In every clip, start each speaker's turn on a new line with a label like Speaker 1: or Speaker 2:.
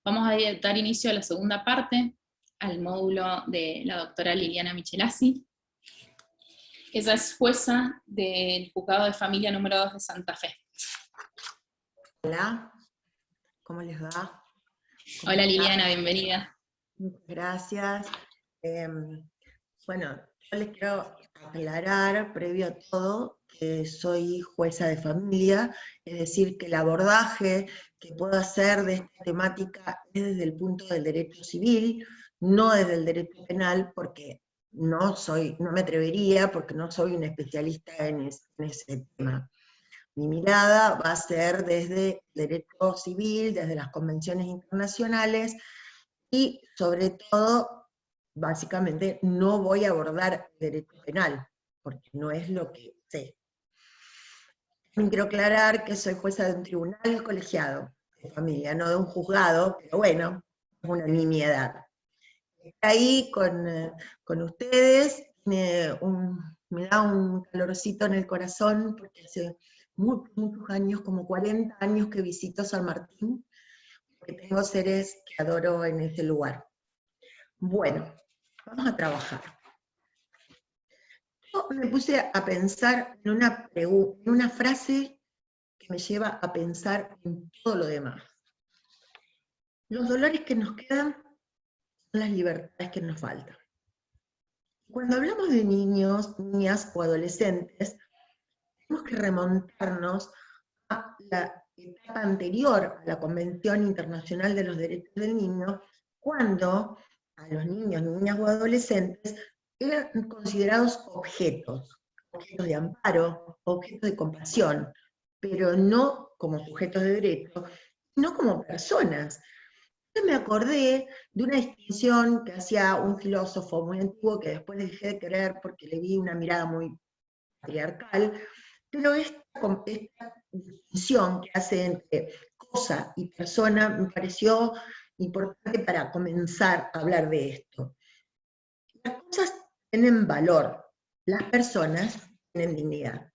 Speaker 1: Vamos a dar inicio a la segunda parte, al módulo de la doctora Liliana Michelazzi. Ella es jueza del Juzgado de Familia número 2 de Santa Fe.
Speaker 2: Hola, ¿cómo les va?
Speaker 1: Hola Liliana, bienvenida.
Speaker 2: Muchas gracias. Bueno, yo les quiero aclarar, previo a todo, que soy jueza de familia, es decir, que el abordaje que puedo hacer de esta temática es desde el punto del derecho civil, no desde el derecho penal, porque no me atrevería, porque no soy un especialista en ese tema. Mi mirada va a ser desde el derecho civil, desde las convenciones internacionales, y sobre todo, básicamente, no voy a abordar derecho penal, porque no es lo que sé. También quiero aclarar que soy jueza de un tribunal colegiado de familia, no de un juzgado, pero bueno, es una nimiedad. Está ahí con ustedes, me da un calorcito en el corazón, porque hace muchos años, como 40 años que visito San Martín, porque tengo seres que adoro en ese lugar. Bueno, vamos a trabajar. Yo me puse a pensar en una frase que me lleva a pensar en todo lo demás. Los dolores que nos quedan son las libertades que nos faltan. Cuando hablamos de niños, niñas o adolescentes, tenemos que remontarnos a la etapa anterior a la Convención Internacional de los Derechos del Niño, cuando a los niños, niñas o adolescentes eran considerados objetos de amparo, objetos de compasión, pero no como sujetos de derecho, sino como personas. Yo me acordé de una distinción que hacía un filósofo muy antiguo, que después dejé de querer porque le vi una mirada muy patriarcal, pero esta distinción que hace entre cosa y persona me pareció importante para comenzar a hablar de esto. Las cosas tienen valor, las personas tienen dignidad.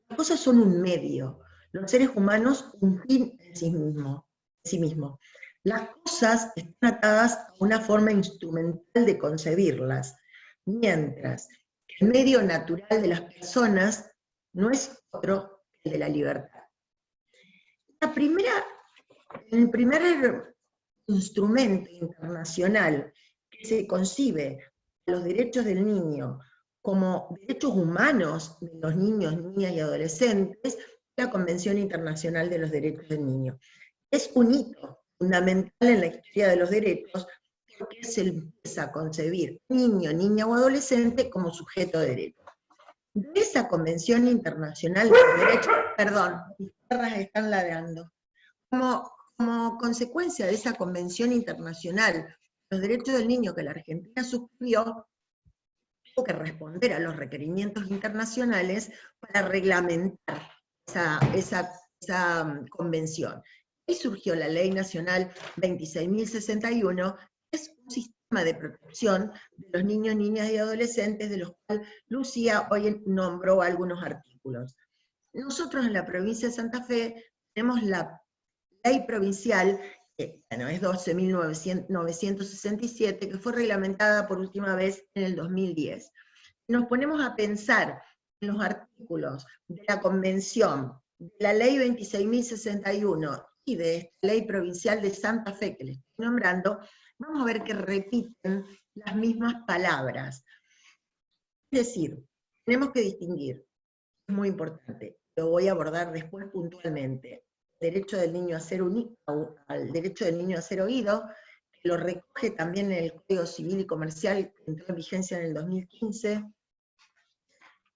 Speaker 2: Las cosas son un medio, los seres humanos un fin en sí mismo. Las cosas están atadas a una forma instrumental de concebirlas, mientras que el medio natural de las personas no es otro que el de la libertad. El primer instrumento internacional que se concibe los derechos del niño como derechos humanos de los niños, niñas y adolescentes, la Convención Internacional de los Derechos del Niño. Es un hito fundamental en la historia de los derechos, porque se empieza a concebir niño, niña o adolescente como sujeto de derecho. De esa Convención Internacional de los Derechos, perdón, mis perras están ladrando, como consecuencia de esa Convención Internacional de los Derechos del Niño que la Argentina suscribió, tuvo que responder a los requerimientos internacionales para reglamentar esa convención. Y surgió la Ley Nacional 26.061, que es un sistema de protección de los niños, niñas y adolescentes, de los cuales Lucía hoy nombró algunos artículos. Nosotros en la provincia de Santa Fe tenemos la ley provincial, que bueno, es 12.967, que fue reglamentada por última vez en el 2010. Nos ponemos a pensar en los artículos de la Convención, de la Ley 26.061 y de esta Ley Provincial de Santa Fe que les estoy nombrando, vamos a ver que repiten las mismas palabras. Es decir, tenemos que distinguir, es muy importante, lo voy a abordar después puntualmente, derecho del niño a ser al derecho del niño a ser oído, que lo recoge también en el Código Civil y Comercial, que entró en vigencia en el 2015.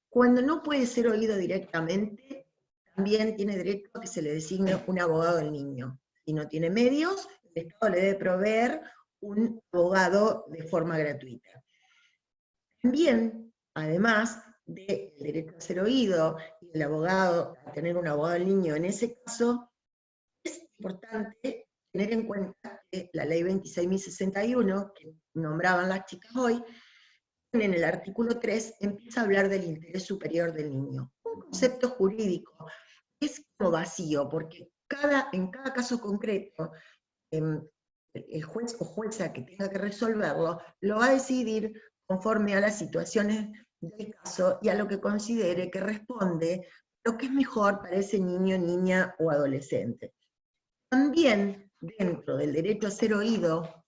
Speaker 2: Cuando no puede ser oído directamente, también tiene derecho a que se le designe un abogado del niño. Si no tiene medios, el Estado le debe proveer un abogado de forma gratuita. También, además del derecho a ser oído y el abogado, a tener un abogado del niño en ese caso, es importante tener en cuenta que la ley 26.061, que nombraban las chicas hoy, en el artículo 3 empieza a hablar del interés superior del niño. Un concepto jurídico es como vacío, porque en cada caso concreto, el juez o jueza que tenga que resolverlo, lo va a decidir conforme a las situaciones del caso y a lo que considere que responde lo que es mejor para ese niño, niña o adolescente. También, dentro del derecho a ser oído,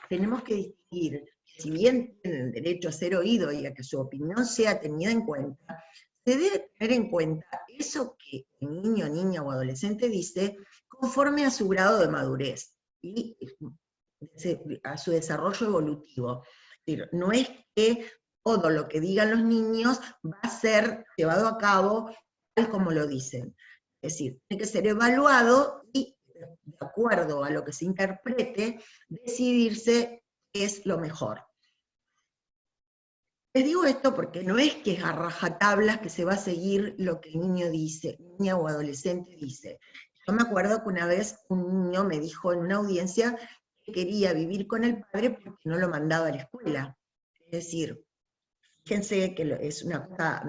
Speaker 2: tenemos que distinguir que si bien tienen derecho a ser oído y a que su opinión sea tenida en cuenta, se debe tener en cuenta eso que el niño, niña o adolescente dice conforme a su grado de madurez y a su desarrollo evolutivo. Es decir, no es que todo lo que digan los niños va a ser llevado a cabo tal como lo dicen. Es decir, tiene que ser evaluado y, de acuerdo a lo que se interprete, decidirse qué es lo mejor. Les digo esto porque no es que es a rajatablas que se va a seguir lo que el niño dice, niña o adolescente dice. Yo me acuerdo que una vez un niño me dijo en una audiencia que quería vivir con el padre porque no lo mandaba a la escuela. Es decir, fíjense que es una cosa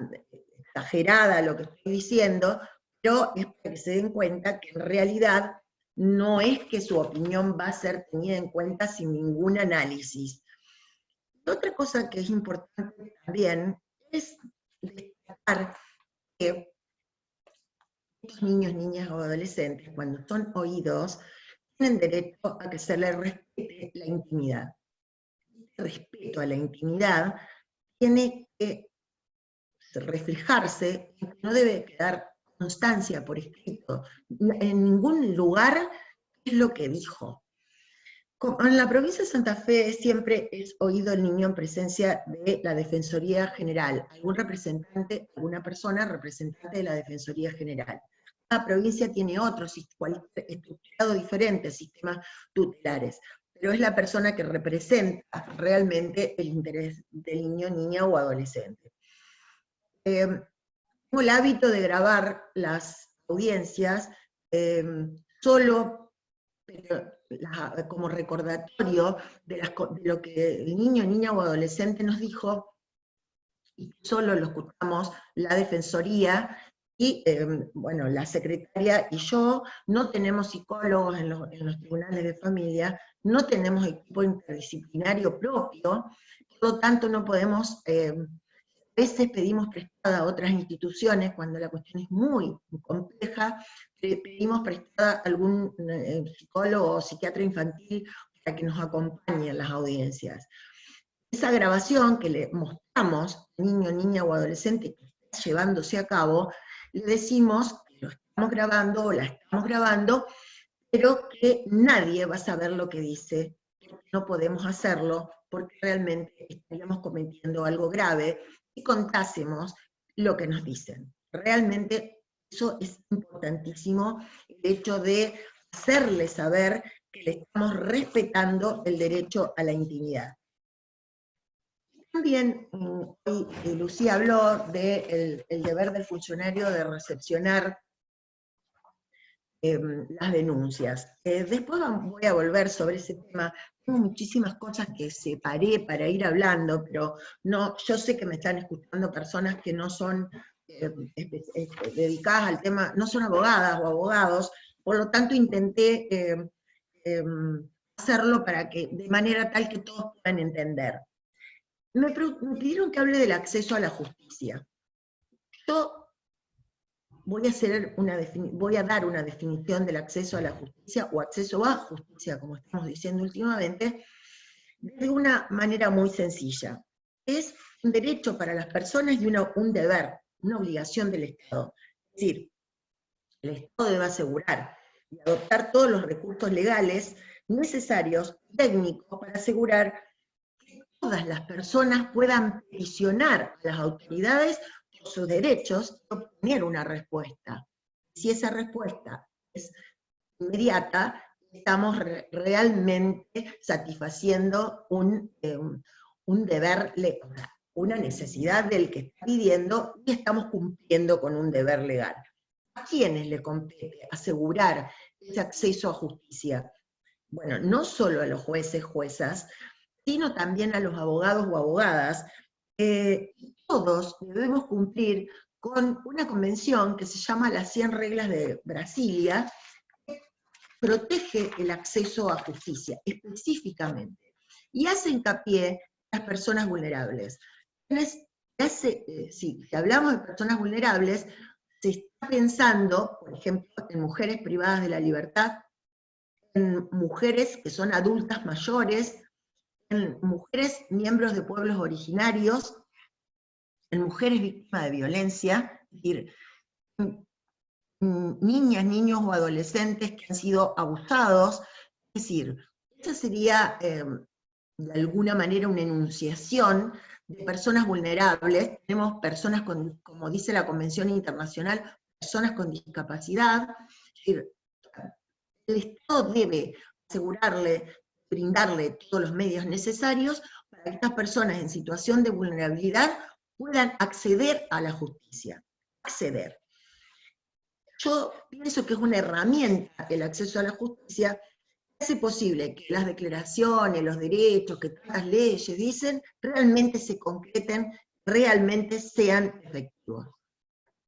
Speaker 2: exagerada lo que estoy diciendo, pero es para que se den cuenta que en realidad no es que su opinión va a ser tenida en cuenta sin ningún análisis. Otra cosa que es importante también es destacar que estos niños, niñas o adolescentes, cuando son oídos, tienen derecho a que se les respete la intimidad. El respeto a la intimidad tiene que reflejarse en que no debe quedar constancia por escrito, en ningún lugar es lo que dijo. En la provincia de Santa Fe siempre es oído el niño en presencia de la Defensoría General, algún representante, alguna persona representante de la Defensoría General. Cada provincia tiene otro estructurado diferentes sistemas tutelares, pero es la persona que representa realmente el interés del niño, niña o adolescente. Tengo el hábito de grabar las audiencias solo como recordatorio de lo que el niño, niña o adolescente nos dijo, y solo lo escuchamos la Defensoría, y bueno, la secretaria y yo. No tenemos psicólogos en los tribunales de familia, no tenemos equipo interdisciplinario propio, por lo tanto no podemos... A veces pedimos prestada a otras instituciones cuando la cuestión es muy compleja, pedimos prestada a algún psicólogo o psiquiatra infantil para que nos acompañe en las audiencias. Esa grabación que le mostramos, niño, niña o adolescente que está llevándose a cabo, le decimos que lo estamos grabando o la estamos grabando, pero que nadie va a saber lo que dice, no podemos hacerlo porque realmente estaríamos cometiendo algo grave y contásemos lo que nos dicen. Realmente eso es importantísimo, el hecho de hacerle saber que le estamos respetando el derecho a la intimidad. También hoy Lucía habló del deber del funcionario de recepcionar las denuncias. Después voy a volver sobre ese tema. Tengo muchísimas cosas que separé para ir hablando, pero no, yo sé que me están escuchando personas que no son dedicadas al tema, no son abogadas o abogados, por lo tanto intenté hacerlo para que, de manera tal que todos puedan entender. Me pidieron que hable del acceso a la justicia. Yo voy a dar una definición del acceso a la justicia, o acceso a justicia, como estamos diciendo últimamente, de una manera muy sencilla. Es un derecho para las personas y un deber, una obligación del Estado. Es decir, el Estado debe asegurar y adoptar todos los recursos legales necesarios, técnicos, para asegurar que todas las personas puedan peticionar a las autoridades por sus derechos y obtener una respuesta. Si esa respuesta es inmediata, estamos realmente satisfaciendo un deber, una necesidad del que está pidiendo, y estamos cumpliendo con un deber legal. ¿A quiénes le compete asegurar ese acceso a justicia? Bueno, no solo a los jueces, juezas, sino también a los abogados o abogadas. Todos debemos cumplir con una convención que se llama las 100 reglas de Brasilia, que protege el acceso a justicia, específicamente, y hace hincapié en las personas vulnerables. Si hablamos de personas vulnerables, se está pensando, por ejemplo, en mujeres privadas de la libertad, en mujeres que son adultas mayores, en mujeres miembros de pueblos originarios, en mujeres víctimas de violencia, es decir, niñas, niños o adolescentes que han sido abusados. Es decir, esa sería de alguna manera una enunciación de personas vulnerables. Tenemos personas con, como dice la Convención Internacional, personas con discapacidad. Es decir, el Estado debe asegurarle, brindarle todos los medios necesarios para que estas personas en situación de vulnerabilidad puedan acceder a la justicia. Acceder. Yo pienso que es una herramienta el acceso a la justicia que hace posible que las declaraciones, los derechos, que tantas leyes dicen, realmente se concreten, realmente sean efectivos.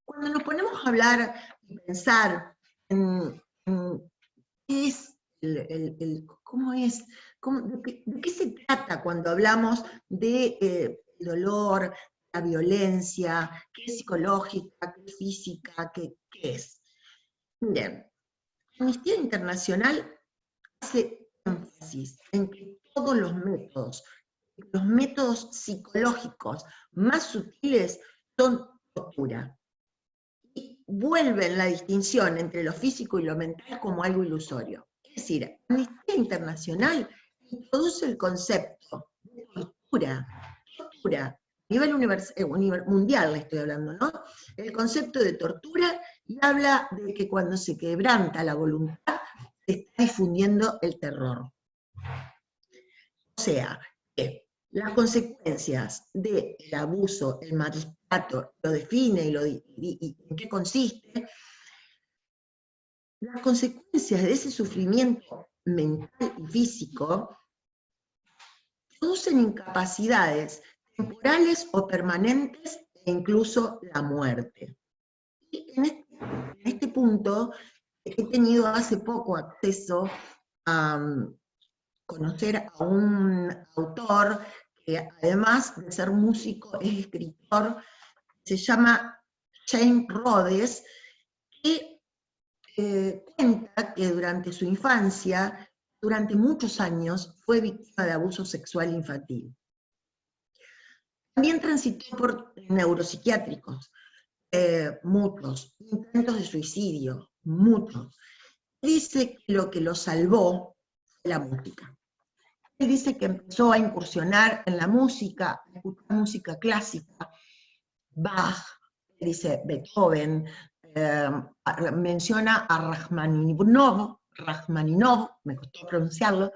Speaker 2: Cuando nos ponemos a hablar y pensar en qué es de qué se trata cuando hablamos de dolor, la violencia, qué es psicológica, qué es física, qué es. Miren, Amnistía Internacional hace énfasis en que todos los métodos psicológicos más sutiles son tortura. Y vuelven la distinción entre lo físico y lo mental como algo ilusorio. Es decir, Amnistía Internacional introduce el concepto de tortura, a nivel mundial le estoy hablando, ¿no? El concepto de tortura, y habla de que cuando se quebranta la voluntad, se está difundiendo el terror. O sea, que las consecuencias del abuso, el maltrato, lo define y en qué consiste. Las consecuencias de ese sufrimiento mental y físico producen incapacidades temporales o permanentes e incluso la muerte. Y en este punto he tenido hace poco acceso a conocer a un autor que además de ser músico es escritor, se llama James Rhodes, que cuenta que durante su infancia, durante muchos años, fue víctima de abuso sexual infantil. También transitó por neuropsiquiátricos, muchos, intentos de suicidio, muchos. Dice que lo que lo salvó fue la música. Él dice que empezó a incursionar en la música, a escuchar música clásica, Bach, dice Beethoven, menciona a Rachmaninov, me costó pronunciarlo,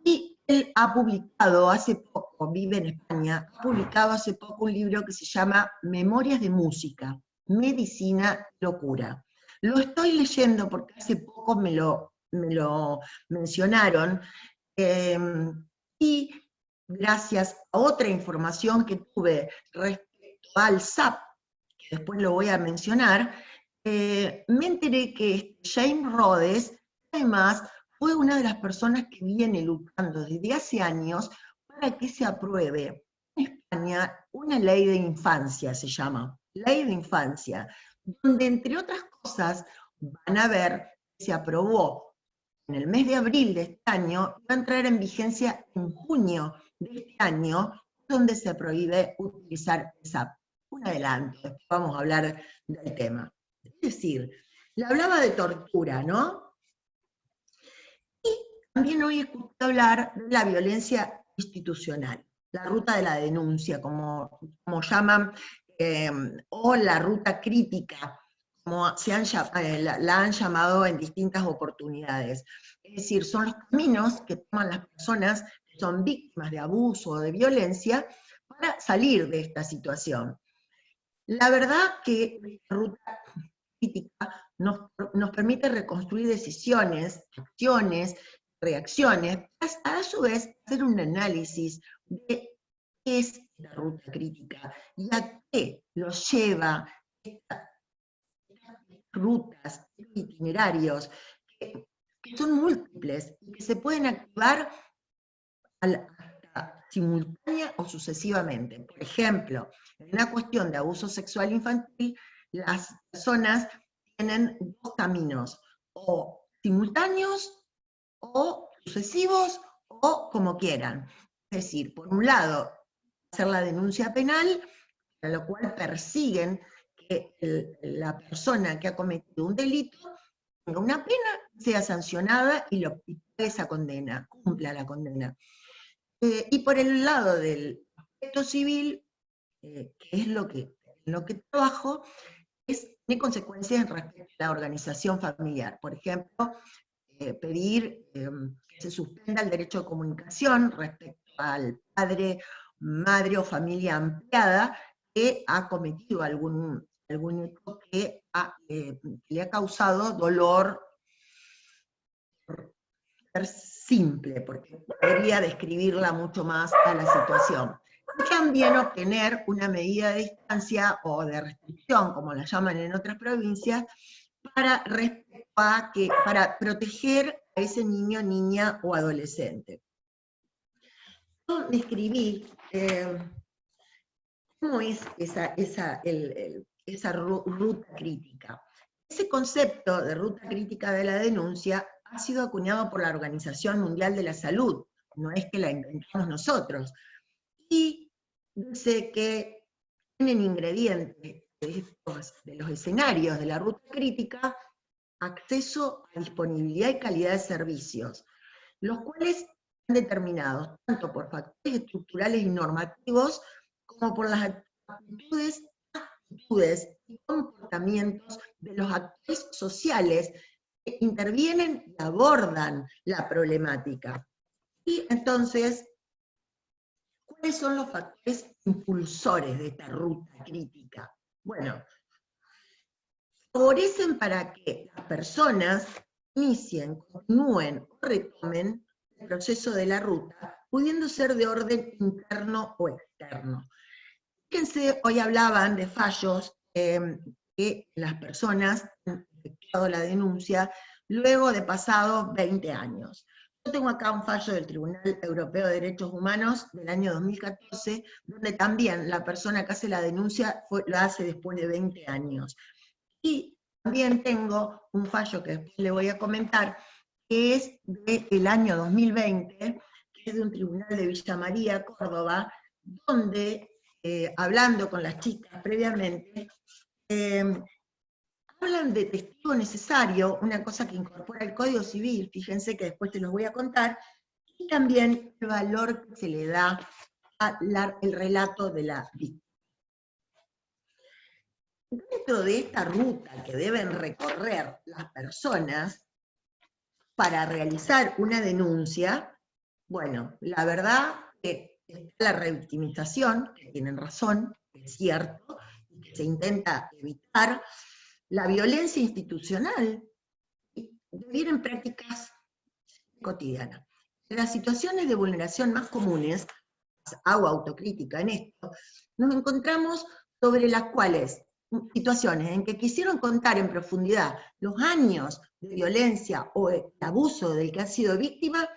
Speaker 2: y él ha publicado hace poco, vive en España, ha publicado hace poco un libro que se llama Memorias de Música, Medicina y Locura. Lo estoy leyendo porque hace poco me lo mencionaron, y gracias a otra información que tuve respecto al SAP, que después lo voy a mencionar, me enteré que James Rhodes, además, fue una de las personas que viene luchando desde hace años para que se apruebe en España una ley de infancia, se llama, ley de infancia, donde entre otras cosas van a ver que se aprobó en el mes de abril de este año, va a entrar en vigencia en junio de este año, donde se prohíbe utilizar el SAP. Un adelanto, después vamos a hablar del tema. Es decir, le hablaba de tortura, ¿no? También hoy escuché hablar de la violencia institucional, la ruta de la denuncia, como llaman, o la ruta crítica, como la han llamado en distintas oportunidades. Es decir, son los caminos que toman las personas que son víctimas de abuso o de violencia para salir de esta situación. La verdad que esta ruta crítica nos permite reconstruir decisiones, acciones, reacciones, a su vez hacer un análisis de qué es la ruta crítica y a qué los lleva estas rutas, itinerarios, que que son múltiples y que se pueden activar hasta simultánea o sucesivamente. Por ejemplo, en una cuestión de abuso sexual infantil, las personas tienen dos caminos, o simultáneos, o sucesivos, o como quieran. Es decir, por un lado, hacer la denuncia penal, a lo cual persiguen que la persona que ha cometido un delito tenga una pena, sea sancionada y pague esa condena, cumpla la condena. Y por el lado del aspecto civil, que es lo que trabajo, tiene consecuencias respecto a la organización familiar. Por ejemplo, pedir que se suspenda el derecho de comunicación respecto al padre, madre o familia ampliada que ha cometido algún hecho que le ha causado dolor simple, porque podría describirla mucho más a la situación. Y también obtener una medida de distancia o de restricción, como la llaman en otras provincias, para proteger a ese niño, niña o adolescente. Yo describí cómo es esa ruta crítica. Ese concepto de ruta crítica de la denuncia ha sido acuñado por la Organización Mundial de la Salud, no es que la inventamos nosotros, y dice que tienen ingredientes de los escenarios de la ruta crítica, acceso a disponibilidad y calidad de servicios, los cuales están determinados tanto por factores estructurales y normativos como por las actitudes y comportamientos de los actores sociales que intervienen y abordan la problemática. Y entonces, ¿cuáles son los factores impulsores de esta ruta crítica? Bueno, favorecen para que las personas inicien, continúen o retomen el proceso de la ruta, pudiendo ser de orden interno o externo. Fíjense, hoy hablaban de fallos que las personas han efectuado la denuncia luego de pasados 20 años. Yo tengo acá un fallo del Tribunal Europeo de Derechos Humanos del año 2014, donde también la persona que hace la denuncia lo hace después de 20 años. Y también tengo un fallo que después le voy a comentar, que es del año 2020, que es de un tribunal de Villa María, Córdoba, donde, hablando con las chicas previamente, hablan de testigo necesario, una cosa que incorpora el Código Civil, fíjense que después te los voy a contar, y también el valor que se le da al relato de la víctima. Dentro de esta ruta que deben recorrer las personas para realizar una denuncia, bueno, la verdad que está la revictimización, que tienen razón, es cierto, y que se intenta evitar, la violencia institucional, y vivir en prácticas cotidianas. Las situaciones de vulneración más comunes, hago autocrítica en esto, nos encontramos sobre las cuales situaciones en que quisieron contar en profundidad los años de violencia o el abuso del que ha sido víctima,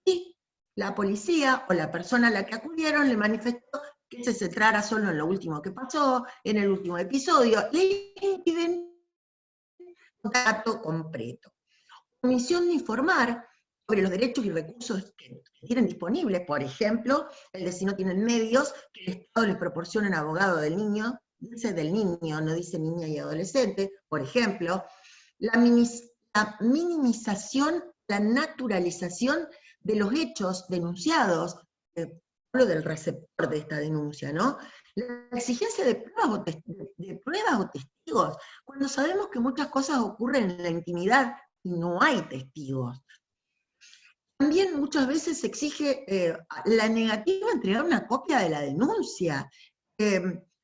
Speaker 2: y la policía o la persona a la que acudieron le manifestó que se centrara solo en lo último que pasó, en el último episodio, le impiden un dato completo. Omisión de informar sobre los derechos y recursos que tienen disponibles, por ejemplo, el de si no tienen medios, que el Estado les proporcione un abogado del niño, dice del niño, no dice niña y adolescente, por ejemplo, la minimización, la naturalización de los hechos denunciados, hablo del receptor de esta denuncia, ¿no? La exigencia de pruebas o testigos, cuando sabemos que muchas cosas ocurren en la intimidad y no hay testigos. También muchas veces se exige la negativa de entregar una copia de la denuncia.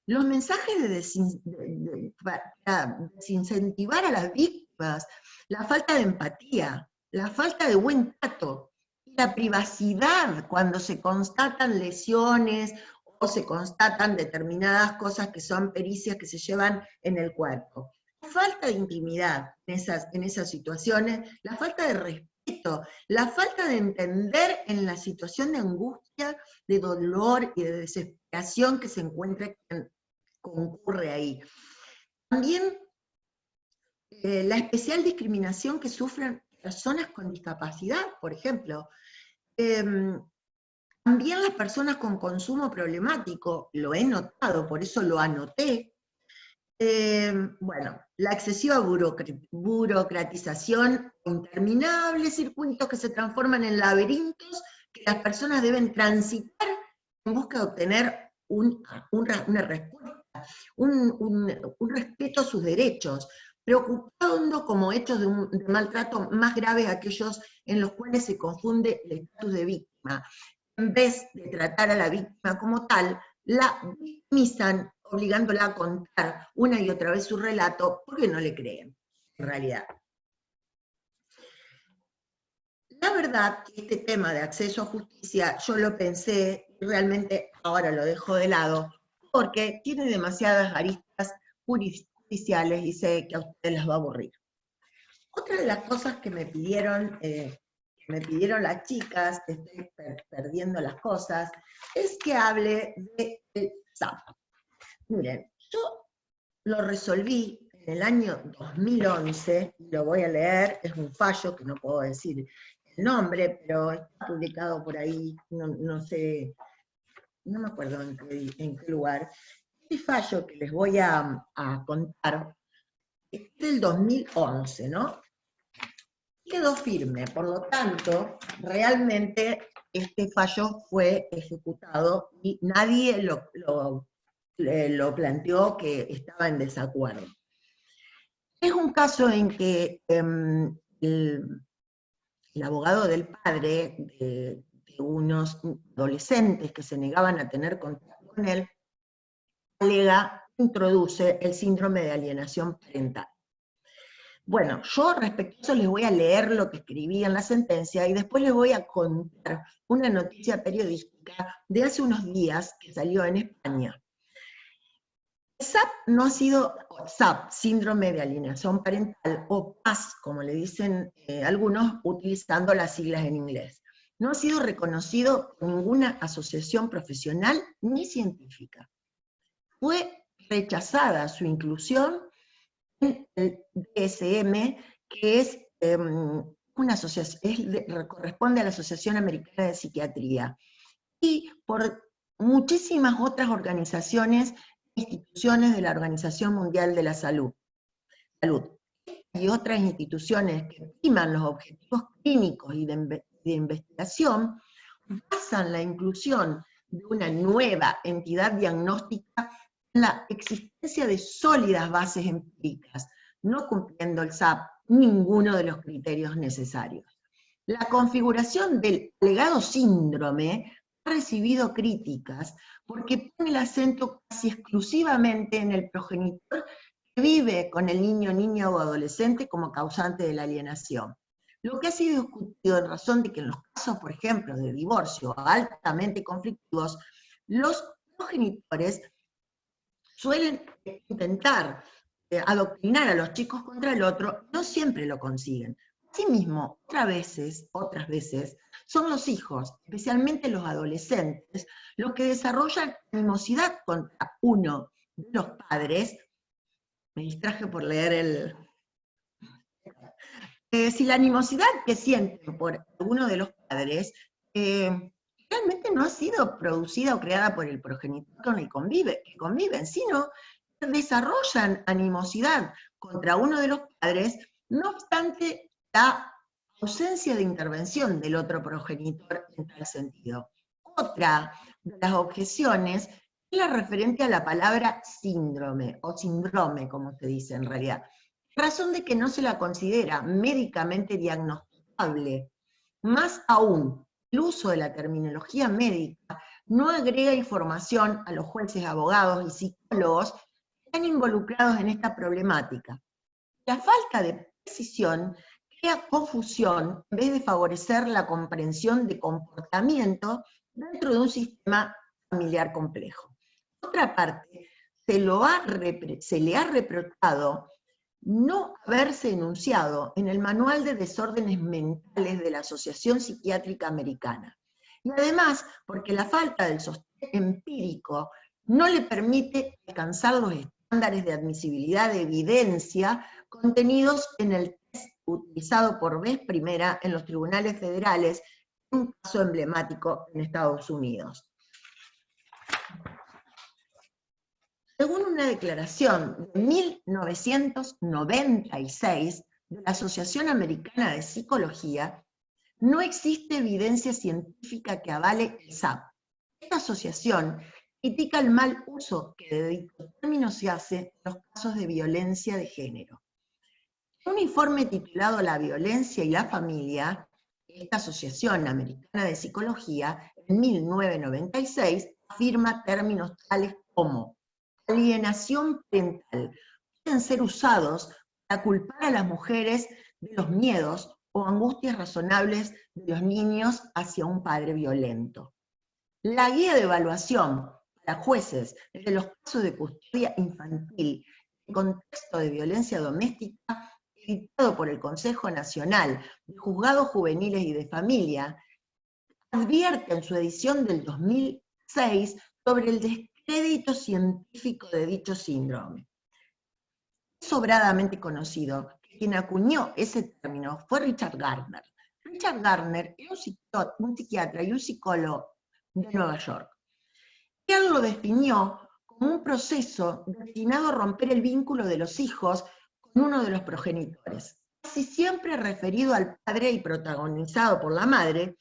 Speaker 2: Los mensajes para desincentivar a las víctimas, la falta de empatía, la falta de buen trato, la privacidad cuando se constatan lesiones o se constatan determinadas cosas que son pericias que se llevan en el cuerpo. La falta de intimidad en esas situaciones, la falta de respeto respeto, la falta de entender en la situación de angustia, de dolor y de desesperación que se encuentra, que concurre ahí. También la especial discriminación que sufren personas con discapacidad, por ejemplo. También las personas con consumo problemático, lo he notado, por eso lo anoté. Bueno, la excesiva burocratización, interminables circuitos que se transforman en laberintos que las personas deben transitar en busca de obtener una respuesta, un respeto a sus derechos, preocupando como hechos de maltrato más graves aquellos en los cuales se confunde el estatus de víctima. En vez de tratar a la víctima como tal, la victimizan, obligándola a contar una y otra vez su relato, porque no le creen, en realidad. La verdad que este tema de acceso a justicia, yo lo pensé, y realmente ahora lo dejo de lado, porque tiene demasiadas aristas judiciales y sé que a ustedes les va a aburrir. Otra de las cosas que me pidieron las chicas, estoy perdiendo las cosas, es que hable del SAP. Miren, yo lo resolví en el año 2011, lo voy a leer, es un fallo que no puedo decir el nombre, pero está publicado por ahí, no sé, no me acuerdo en qué lugar. Este fallo que les voy a contar es del 2011, ¿no? Quedó firme, por lo tanto, realmente este fallo fue ejecutado y nadie lo planteó que estaba en desacuerdo. Es un caso en que el abogado del padre de unos adolescentes que se negaban a tener contacto con él, introduce el síndrome de alienación parental. Bueno, yo respecto a eso les voy a leer lo que escribí en la sentencia y después les voy a contar una noticia periodística de hace unos días que salió en España. El SAP no ha sido, SAP, síndrome de alienación parental, o PAS, como le dicen algunos, utilizando las siglas en inglés. No ha sido reconocido por ninguna asociación profesional ni científica. Fue rechazada su inclusión en el DSM, que es una asociación, corresponde a la Asociación Americana de Psiquiatría, y por muchísimas otras organizaciones e instituciones de la Organización Mundial de la Salud. Y otras instituciones que priman los objetivos clínicos y de investigación, basan la inclusión de una nueva entidad diagnóstica en la existencia de sólidas bases empíricas, no cumpliendo el SAP ninguno de los criterios necesarios. La configuración del alegado síndrome ha recibido críticas porque pone el acento casi exclusivamente en el progenitor que vive con el niño, niña o adolescente como causante de la alienación. Lo que ha sido discutido en razón de que en los casos, por ejemplo, de divorcio altamente conflictivos, los progenitores suelen intentar adoctrinar a los chicos contra el otro, no siempre lo consiguen. Asimismo, otras veces, son los hijos, especialmente los adolescentes, los que desarrollan animosidad contra uno de los padres. Me distraje por leer el... si la animosidad que sienten por alguno de los padres realmente no ha sido producida o creada por el progenitor con el que conviven, sino que desarrollan animosidad contra uno de los padres, no obstante la ausencia de intervención del otro progenitor en tal sentido. Otra de las objeciones es la referente a la palabra síndrome, o síndrome, como se dice en realidad, razón de que no se la considera médicamente diagnosticable. Más aún, el uso de la terminología médica no agrega información a los jueces, abogados y psicólogos que están involucrados en esta problemática. La falta de precisión crea confusión en vez de favorecer la comprensión de comportamiento dentro de un sistema familiar complejo. Por otra parte, se le ha reprochado no haberse enunciado en el Manual de Desórdenes Mentales de la Asociación Psiquiátrica Americana. Y además, porque la falta del sostén empírico no le permite alcanzar los estándares de admisibilidad de evidencia contenidos en el test utilizado por vez primera en los tribunales federales, un caso emblemático en Estados Unidos. Según una declaración de 1996 de la Asociación Americana de Psicología, no existe evidencia científica que avale el SAP. Esta asociación critica el mal uso que de dicho término se hace en los casos de violencia de género. En un informe titulado La violencia y la familia, esta Asociación Americana de Psicología, en 1996, afirma términos tales como alienación parental pueden ser usados para culpar a las mujeres de los miedos o angustias razonables de los niños hacia un padre violento. La guía de evaluación para jueces de los casos de custodia infantil en contexto de violencia doméstica, editado por el Consejo Nacional de Juzgados Juveniles y de Familia, advierte en su edición del 2006 sobre el descrédito científico de dicho síndrome. Es sobradamente conocido que quien acuñó ese término fue Richard Gardner. Richard Gardner era un psiquiatra y un psicólogo de Nueva York. Él lo definió como un proceso destinado a romper el vínculo de los hijos con uno de los progenitores, casi siempre referido al padre y protagonizado por la madre.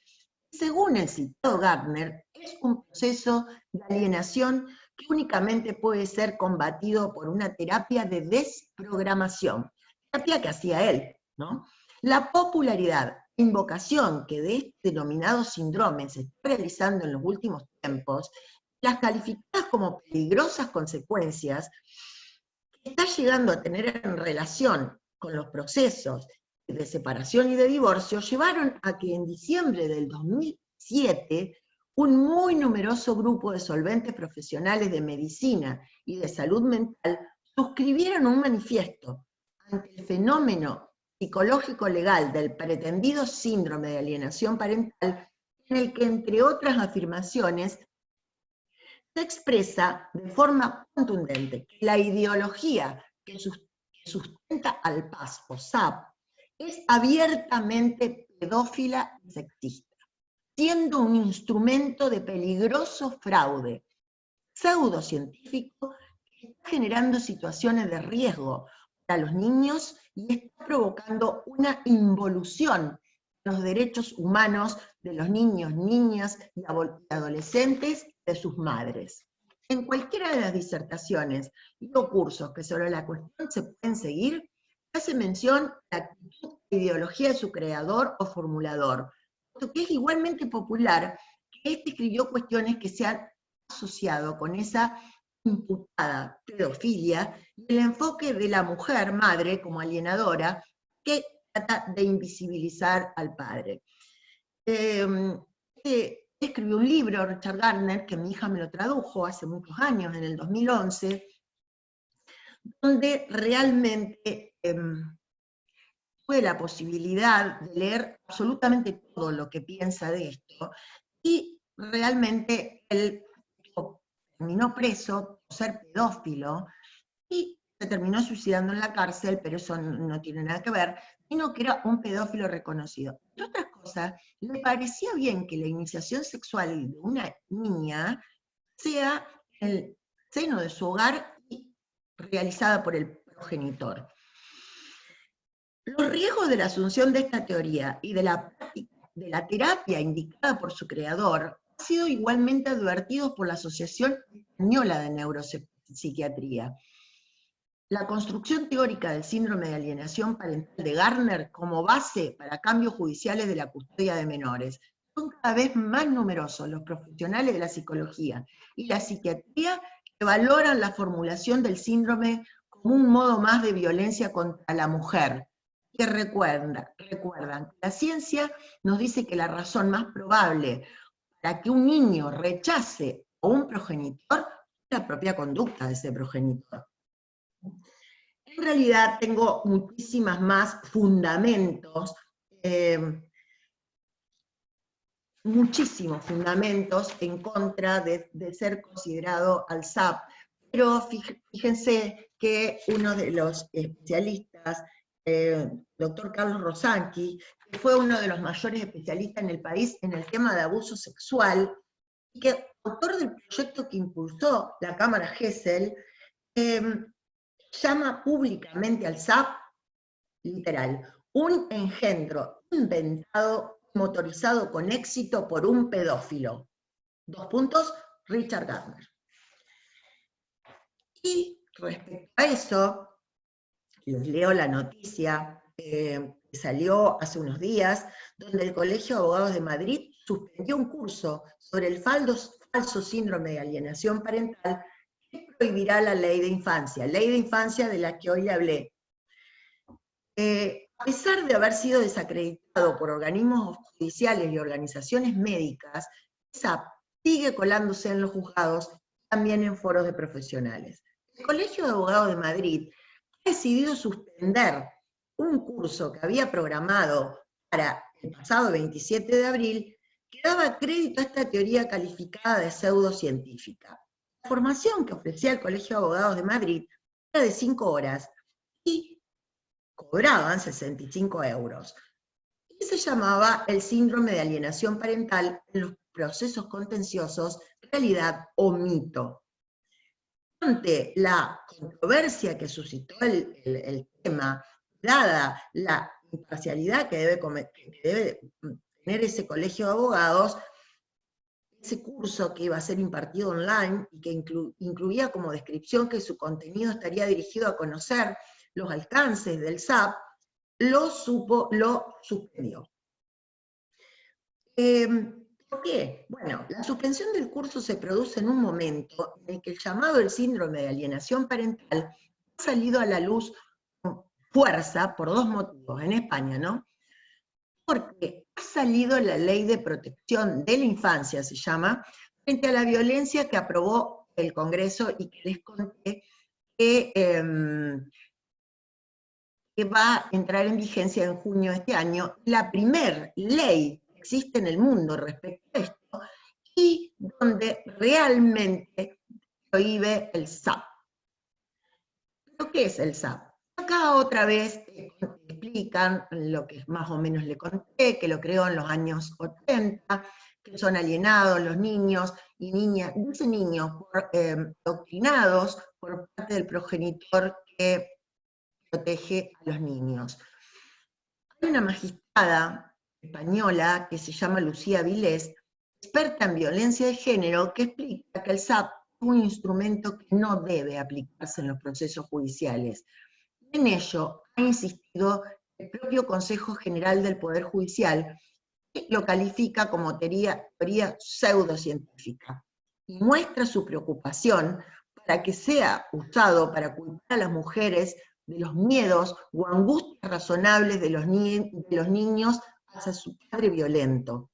Speaker 2: Según el citado Gardner, es un proceso de alienación que únicamente puede ser combatido por una terapia de desprogramación, terapia que hacía él, ¿no? La popularidad e invocación que de este denominado síndrome se está realizando en los últimos tiempos, las calificadas como peligrosas consecuencias que está llegando a tener en relación con los procesos de separación y de divorcio, llevaron a que en diciembre del 2007 un muy numeroso grupo de solventes profesionales de medicina y de salud mental suscribieron un manifiesto ante el fenómeno psicológico legal del pretendido síndrome de alienación parental, en el que, entre otras afirmaciones, se expresa de forma contundente que la ideología que sustenta al PAS o SAP es abiertamente pedófila y sexista, siendo un instrumento de peligroso fraude pseudocientífico que está generando situaciones de riesgo para los niños y está provocando una involución en los derechos humanos de los niños, niñas y adolescentes de sus madres. En cualquiera de las disertaciones y o cursos que sobre la cuestión se pueden seguir, hace mención a la actitud e ideología de su creador o formulador, puesto que es igualmente popular que éste escribió cuestiones que se han asociado con esa imputada pedofilia y el enfoque de la mujer madre como alienadora que trata de invisibilizar al padre. Escribió un libro, Richard Gardner, que mi hija me lo tradujo hace muchos años, en el 2011, donde realmente tuve la posibilidad de leer absolutamente todo lo que piensa de esto, y realmente él terminó preso por ser pedófilo, y se terminó suicidando en la cárcel, pero eso no tiene nada que ver, sino que era un pedófilo reconocido. Entre otras cosas, le parecía bien que la iniciación sexual de una niña sea en el seno de su hogar y realizada por el progenitor. Los riesgos de la asunción de esta teoría y de la terapia indicada por su creador han sido igualmente advertidos por la Asociación Española de Neuropsiquiatría. La construcción teórica del síndrome de alienación parental de Gardner como base para cambios judiciales de la custodia de menores. Son cada vez más numerosos los profesionales de la psicología y la psiquiatría que valoran la formulación del síndrome como un modo más de violencia contra la mujer, que recuerdan que la ciencia nos dice que la razón más probable para que un niño rechace a un progenitor es la propia conducta de ese progenitor. En realidad tengo muchísimas más fundamentos, muchísimos fundamentos en contra de ser considerado ALSAP, pero fíjense que uno de los especialistas, doctor Carlos Rosanqui, que fue uno de los mayores especialistas en el país en el tema de abuso sexual, y que autor del proyecto que impulsó la Cámara Gesell, llama públicamente al SAP, literal, un engendro inventado, motorizado con éxito por un pedófilo. 2 puntos, Richard Gardner. Y respecto a eso, les leo la noticia que salió hace unos días, donde el Colegio de Abogados de Madrid suspendió un curso sobre el falso síndrome de alienación parental que prohibirá la ley de infancia de la que hoy le hablé. A pesar de haber sido desacreditado por organismos judiciales y organizaciones médicas, SAP sigue colándose en los juzgados y también en foros de profesionales. El Colegio de Abogados de Madrid ha decidido suspender un curso que había programado para el pasado 27 de abril que daba crédito a esta teoría calificada de pseudocientífica. La formación que ofrecía el Colegio de Abogados de Madrid era de 5 horas y cobraban 65 euros. Y se llamaba el síndrome de alienación parental en los procesos contenciosos, realidad o mito. Ante la controversia que suscitó el tema, dada la imparcialidad que debe tener ese colegio de abogados, ese curso que iba a ser impartido online y que incluía como descripción que su contenido estaría dirigido a conocer los alcances del SAP, lo suspendió. ¿Por qué? Bueno, la suspensión del curso se produce en un momento en el que el llamado el síndrome de alienación parental ha salido a la luz con fuerza por 2 motivos, en España, ¿no? Porque ha salido la Ley de Protección de la Infancia, se llama, frente a la violencia que aprobó el Congreso y que les conté que va a entrar en vigencia en junio de este año, la primer ley que existe en el mundo respecto a esto, y donde realmente prohíbe el SAP. ¿Pero qué es el SAP? Acá otra vez explican lo que más o menos le conté, que lo creó en los años 80, que son alienados los niños y niñas, dice niños, adoctrinados por parte del progenitor que protege a los niños. Hay una magistrada española que se llama Lucía Vilés, experta en violencia de género, que explica que el SAP es un instrumento que no debe aplicarse en los procesos judiciales. En ello ha insistido el propio Consejo General del Poder Judicial, que lo califica como teoría pseudocientífica, y muestra su preocupación para que sea usado para culpar a las mujeres de los miedos o angustias razonables de los niños hacia su padre violento.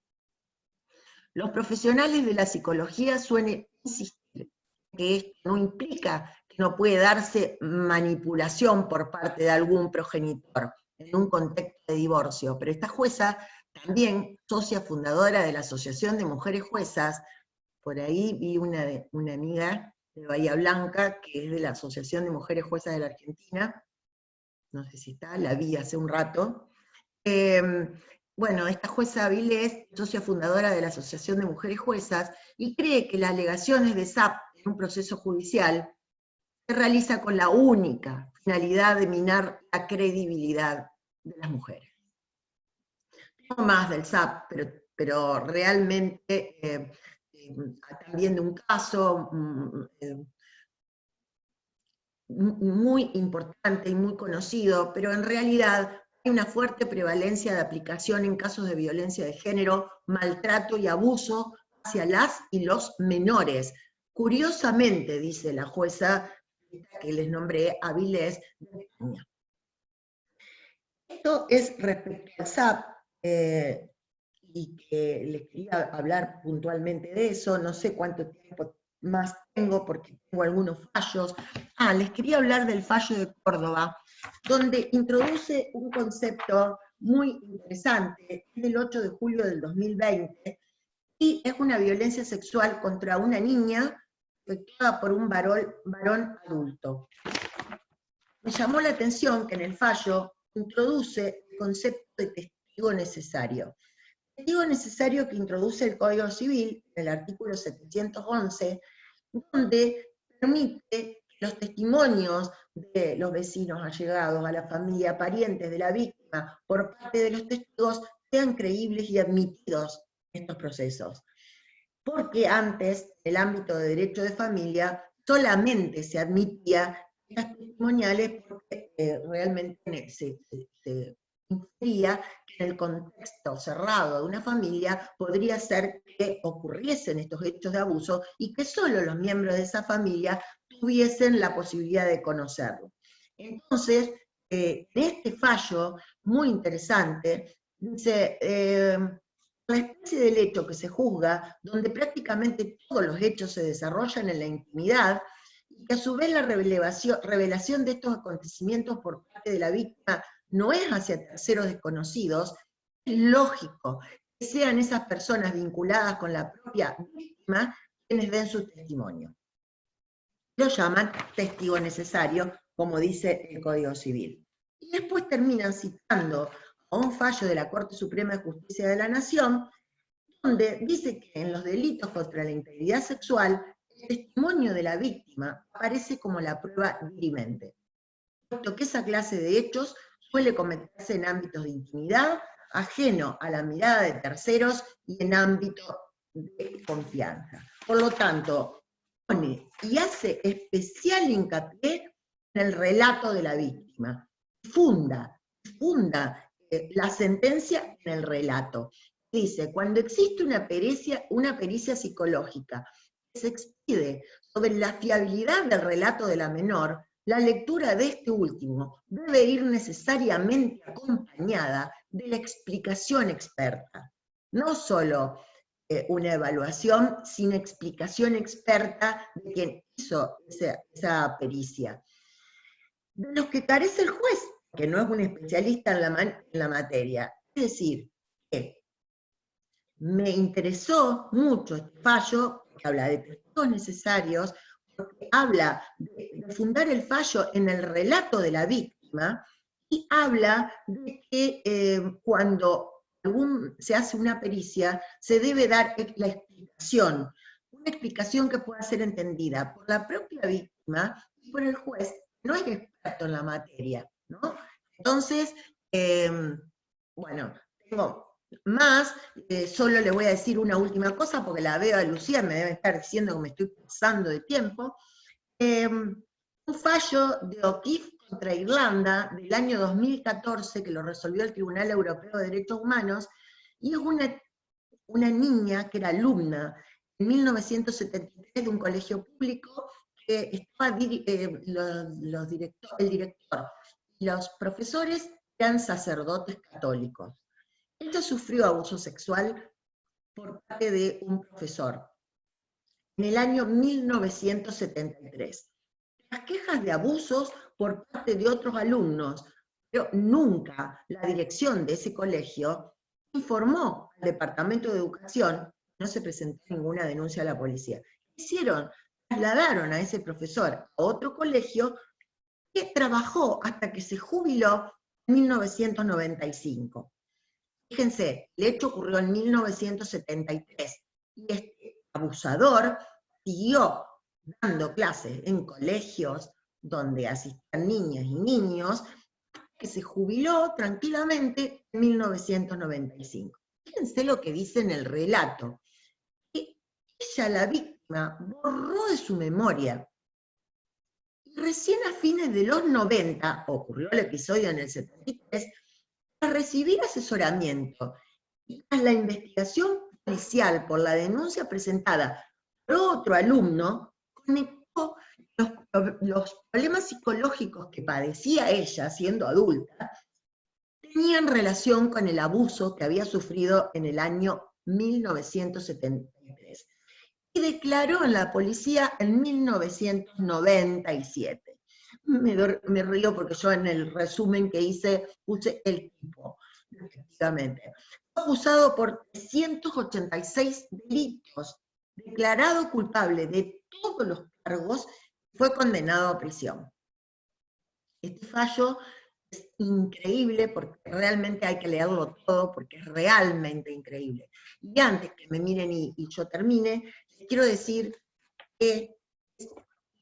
Speaker 2: Los profesionales de la psicología suelen insistir que esto no implica que no puede darse manipulación por parte de algún progenitor en un contexto de divorcio, pero esta jueza, también socia fundadora de la Asociación de Mujeres Juezas, por ahí vi una amiga de Bahía Blanca, que es de la Asociación de Mujeres Juezas de la Argentina, no sé si está, la vi hace un rato. Bueno, esta jueza Vilés, socia fundadora de la Asociación de Mujeres Juezas, y cree que las alegaciones de SAP en un proceso judicial se realiza con la única finalidad de minar la credibilidad de las mujeres. No más del SAP, pero realmente también de un caso muy importante y muy conocido, pero en realidad hay una fuerte prevalencia de aplicación en casos de violencia de género, maltrato y abuso hacia las y los menores. Curiosamente, dice la jueza que les nombré, Avilés, de España. Esto es respecto al SAP, y que les quería hablar puntualmente de eso. No sé cuánto tiempo más tengo porque tengo algunos fallos. Les quería hablar del fallo de Córdoba, donde introduce un concepto muy interesante, es del 8 de julio del 2020, y es una violencia sexual contra una niña efectuada por un varón adulto. Me llamó la atención que en el fallo introduce el concepto de testigo necesario. Testigo necesario que introduce el Código Civil, en el artículo 711, donde permite que los testimonios de los vecinos allegados a la familia, parientes de la víctima, por parte de los testigos, sean creíbles y admitidos en estos procesos. Porque antes, en el ámbito de derecho de familia, solamente se admitía estas testimoniales porque realmente se infería que en el contexto cerrado de una familia podría ser que ocurriesen estos hechos de abuso y que solo los miembros de esa familia tuviesen la posibilidad de conocerlo. Entonces, en este fallo muy interesante, dice, la especie del hecho que se juzga, donde prácticamente todos los hechos se desarrollan en la intimidad, y que a su vez la revelación de estos acontecimientos por parte de la víctima no es hacia terceros desconocidos, es lógico que sean esas personas vinculadas con la propia víctima quienes den su testimonio. Lo llaman testigo necesario, como dice el Código Civil. Y después terminan citando a un fallo de la Corte Suprema de Justicia de la Nación, donde dice que en los delitos contra la integridad sexual, el testimonio de la víctima aparece como la prueba dirimente, puesto que esa clase de hechos suele cometerse en ámbitos de intimidad, ajeno a la mirada de terceros y en ámbito de confianza. Por lo tanto, pone y hace especial hincapié en el relato de la víctima, funda la sentencia en el relato. Dice, cuando existe una pericia psicológica que se expide sobre la fiabilidad del relato de la menor, la lectura de este último debe ir necesariamente acompañada de la explicación experta. No solo una evaluación, sino explicación experta de quien hizo esa pericia. De los que carece el juez, que no es un especialista en la materia. Es decir, que me interesó mucho este fallo, que habla de testigos necesarios, porque habla de fundar el fallo en el relato de la víctima, y habla de que cuando se hace una pericia, se debe dar la explicación, una explicación que pueda ser entendida por la propia víctima y por el juez, que no es experto en la materia, ¿no? Entonces, bueno, tengo más, solo le voy a decir una última cosa, porque la veo a Lucía, me debe estar diciendo que me estoy pasando de tiempo. Un fallo de O'Keeffe contra Irlanda del año 2014, que lo resolvió el Tribunal Europeo de Derechos Humanos, y es una niña que era alumna en 1973 de un colegio público, que estaba el director y los profesores eran sacerdotes católicos. Ella sufrió abuso sexual por parte de un profesor en el año 1973. Las quejas de abusos por parte de otros alumnos, pero nunca la dirección de ese colegio informó al Departamento de Educación, no se presentó ninguna denuncia a la policía. ¿Qué hicieron? Trasladaron a ese profesor a otro colegio que trabajó hasta que se jubiló en 1995. Fíjense, el hecho ocurrió en 1973 y este abusador siguió dando clases en colegios donde asistían niñas y niños, que se jubiló tranquilamente en 1995. Fíjense lo que dice en el relato. Que ella, la víctima, borró de su memoria. Y recién a fines de los 90, ocurrió el episodio en el 73, tras recibir asesoramiento y tras la investigación policial por la denuncia presentada por otro alumno, conectó los problemas psicológicos que padecía ella siendo adulta, tenían relación con el abuso que había sufrido en el año 1973. y declaró en la policía en 1997. Me río porque yo en el resumen que hice puse el tipo, efectivamente. Fue acusado por 386 delitos, declarado culpable de todos los cargos, y fue condenado a prisión. Este fallo es increíble porque realmente hay que leerlo todo, porque es realmente increíble. Y antes que me miren y yo termine, les quiero decir que es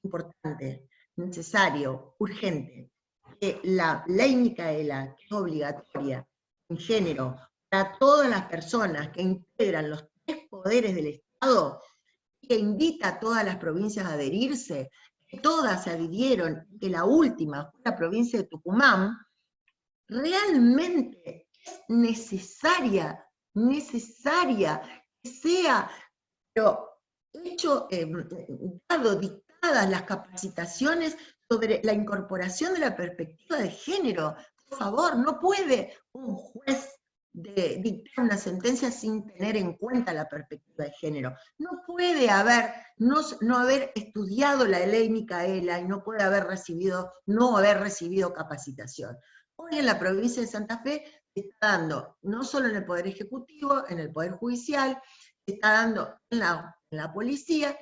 Speaker 2: importante, necesario, urgente, que la ley Micaela, que es obligatoria en género para todas las personas que integran los 3 poderes del Estado, que invita a todas las provincias a adherirse, que todas se adhirieron, que la última fue la provincia de Tucumán, realmente es necesaria que sea, pero hecho, dictadas las capacitaciones sobre la incorporación de la perspectiva de género. Por favor, no puede un juez dictar una sentencia sin tener en cuenta la perspectiva de género. No puede haber, no haber estudiado la ley Micaela y no puede no haber recibido capacitación. Hoy en la provincia de Santa Fe se está dando, no solo en el Poder Ejecutivo, en el Poder Judicial, se está dando en la policía.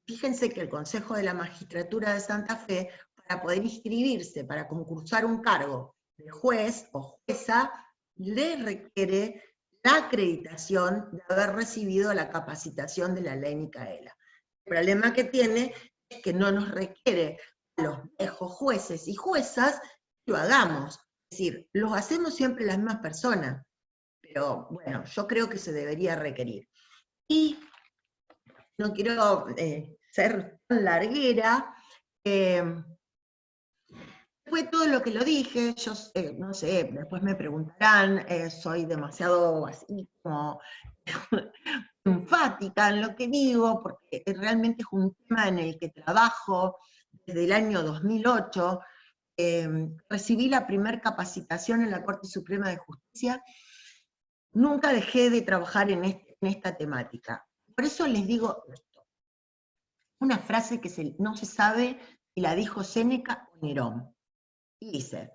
Speaker 2: Fíjense que el Consejo de la Magistratura de Santa Fe, para poder inscribirse, para concursar un cargo de juez o jueza, le requiere la acreditación de haber recibido la capacitación de la ley Micaela. El problema que tiene es que no nos requiere a los viejos jueces y juezas que lo hagamos. Es decir, los hacemos siempre las mismas personas, pero bueno, yo creo que se debería requerir. Y no quiero ser tan larguera, fue todo lo que lo dije, yo no sé, después me preguntarán, soy demasiado así como enfática en lo que digo, porque realmente es un tema en el que trabajo desde el año 2008, recibí la primera capacitación en la Corte Suprema de Justicia, nunca dejé de trabajar en esta temática. Por eso les digo esto, una frase que no se sabe si la dijo Séneca o Nerón, y dice,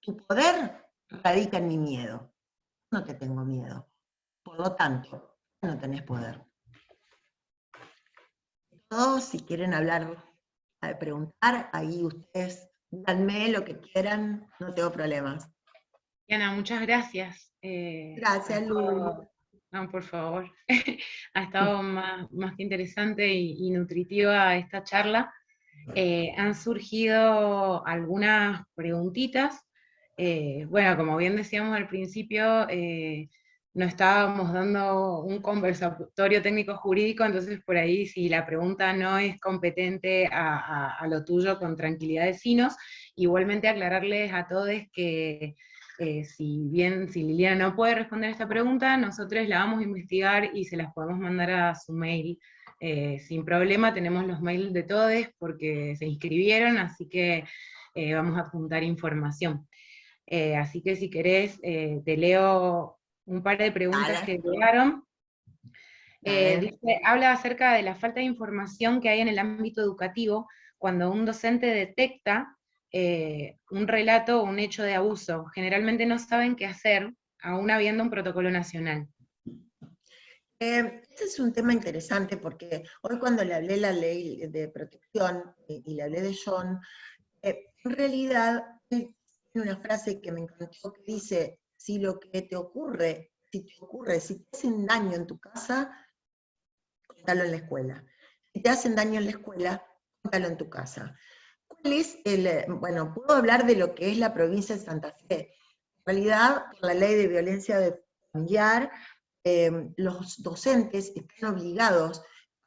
Speaker 2: tu poder radica en mi miedo, no te tengo miedo, por lo tanto, no tenés poder. Todos, si quieren hablar, preguntar, ahí ustedes díganme lo que quieran, no tengo problemas.
Speaker 3: Diana, muchas gracias.
Speaker 2: Gracias, Lu.
Speaker 3: No, por favor. Ha estado más que interesante y nutritiva esta charla. Han surgido algunas preguntitas. Bueno, como bien decíamos al principio, no estábamos dando un conversatorio técnico jurídico, entonces por ahí si la pregunta no es competente a lo tuyo, con tranquilidad decinos. Igualmente aclararles a todos que si Liliana no puede responder esta pregunta, nosotros la vamos a investigar y se las podemos mandar a su mail. Sin problema, tenemos los mails de todos porque se inscribieron, así que vamos a adjuntar información. Así que si querés, te leo un par de preguntas que llegaron. Dice, habla acerca de la falta de información que hay en el ámbito educativo cuando un docente detecta un relato o un hecho de abuso. Generalmente no saben qué hacer, aún habiendo un protocolo nacional.
Speaker 2: Este es un tema interesante porque hoy cuando le hablé la ley de protección y le hablé de John, en realidad él tiene una frase que me encantó que dice, si lo que te ocurre, si te hacen daño en tu casa, contalo en la escuela. Si te hacen daño en la escuela, contalo en tu casa. ¿Cuál es bueno, puedo hablar de lo que es la provincia de Santa Fe. En realidad, por la ley de violencia familiar, los docentes están obligados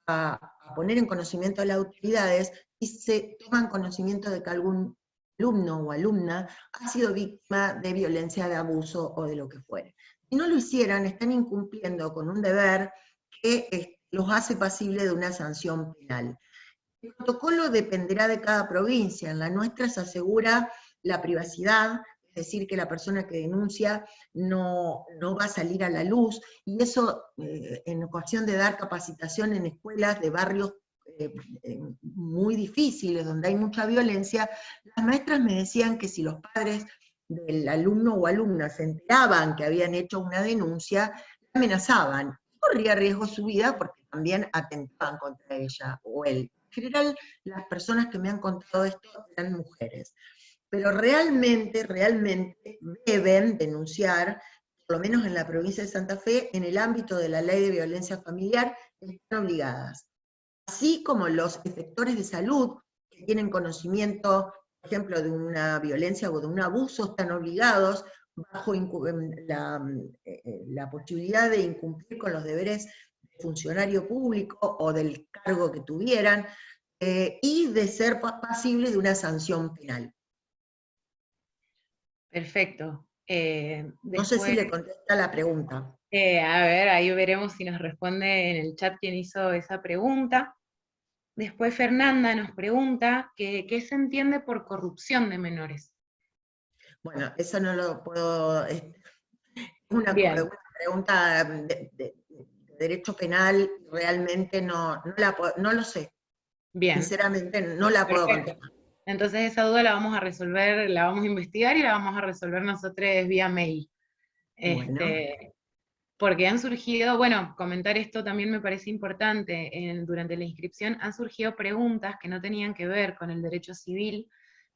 Speaker 2: a poner en conocimiento a las autoridades y se toman conocimiento de que algún alumno o alumna ha sido víctima de violencia, de abuso o de lo que fuere. Si no lo hicieran, están incumpliendo con un deber que los hace pasible de una sanción penal. El protocolo dependerá de cada provincia. En la nuestra se asegura la privacidad, es decir que la persona que denuncia no va a salir a la luz, y eso en ocasión de dar capacitación en escuelas de barrios muy difíciles, donde hay mucha violencia, las maestras me decían que si los padres del alumno o alumna se enteraban que habían hecho una denuncia, la amenazaban, corría riesgo su vida porque también atentaban contra ella o él. En general, las personas que me han contado esto eran mujeres. Pero realmente deben denunciar, por lo menos en la provincia de Santa Fe, en el ámbito de la ley de violencia familiar, están obligadas. Así como los efectores de salud que tienen conocimiento, por ejemplo, de una violencia o de un abuso, están obligados, bajo la posibilidad de incumplir con los deberes de funcionario público o del cargo que tuvieran, y de ser pasibles de una sanción penal.
Speaker 3: Perfecto.
Speaker 2: No sé si le contesta la pregunta.
Speaker 3: A ver, ahí veremos si nos responde en el chat quién hizo esa pregunta. Después Fernanda nos pregunta qué se entiende por corrupción de menores.
Speaker 2: Bueno, eso no lo puedo... Es una pregunta de derecho penal, realmente no lo sé.
Speaker 3: Bien.
Speaker 2: Sinceramente no la puedo contestar.
Speaker 3: Entonces esa duda la vamos a resolver, la vamos a investigar y la vamos a resolver nosotros vía mail.
Speaker 2: Bueno.
Speaker 3: Porque han surgido, bueno, comentar esto también me parece importante, durante la inscripción han surgido preguntas que no tenían que ver con el derecho civil,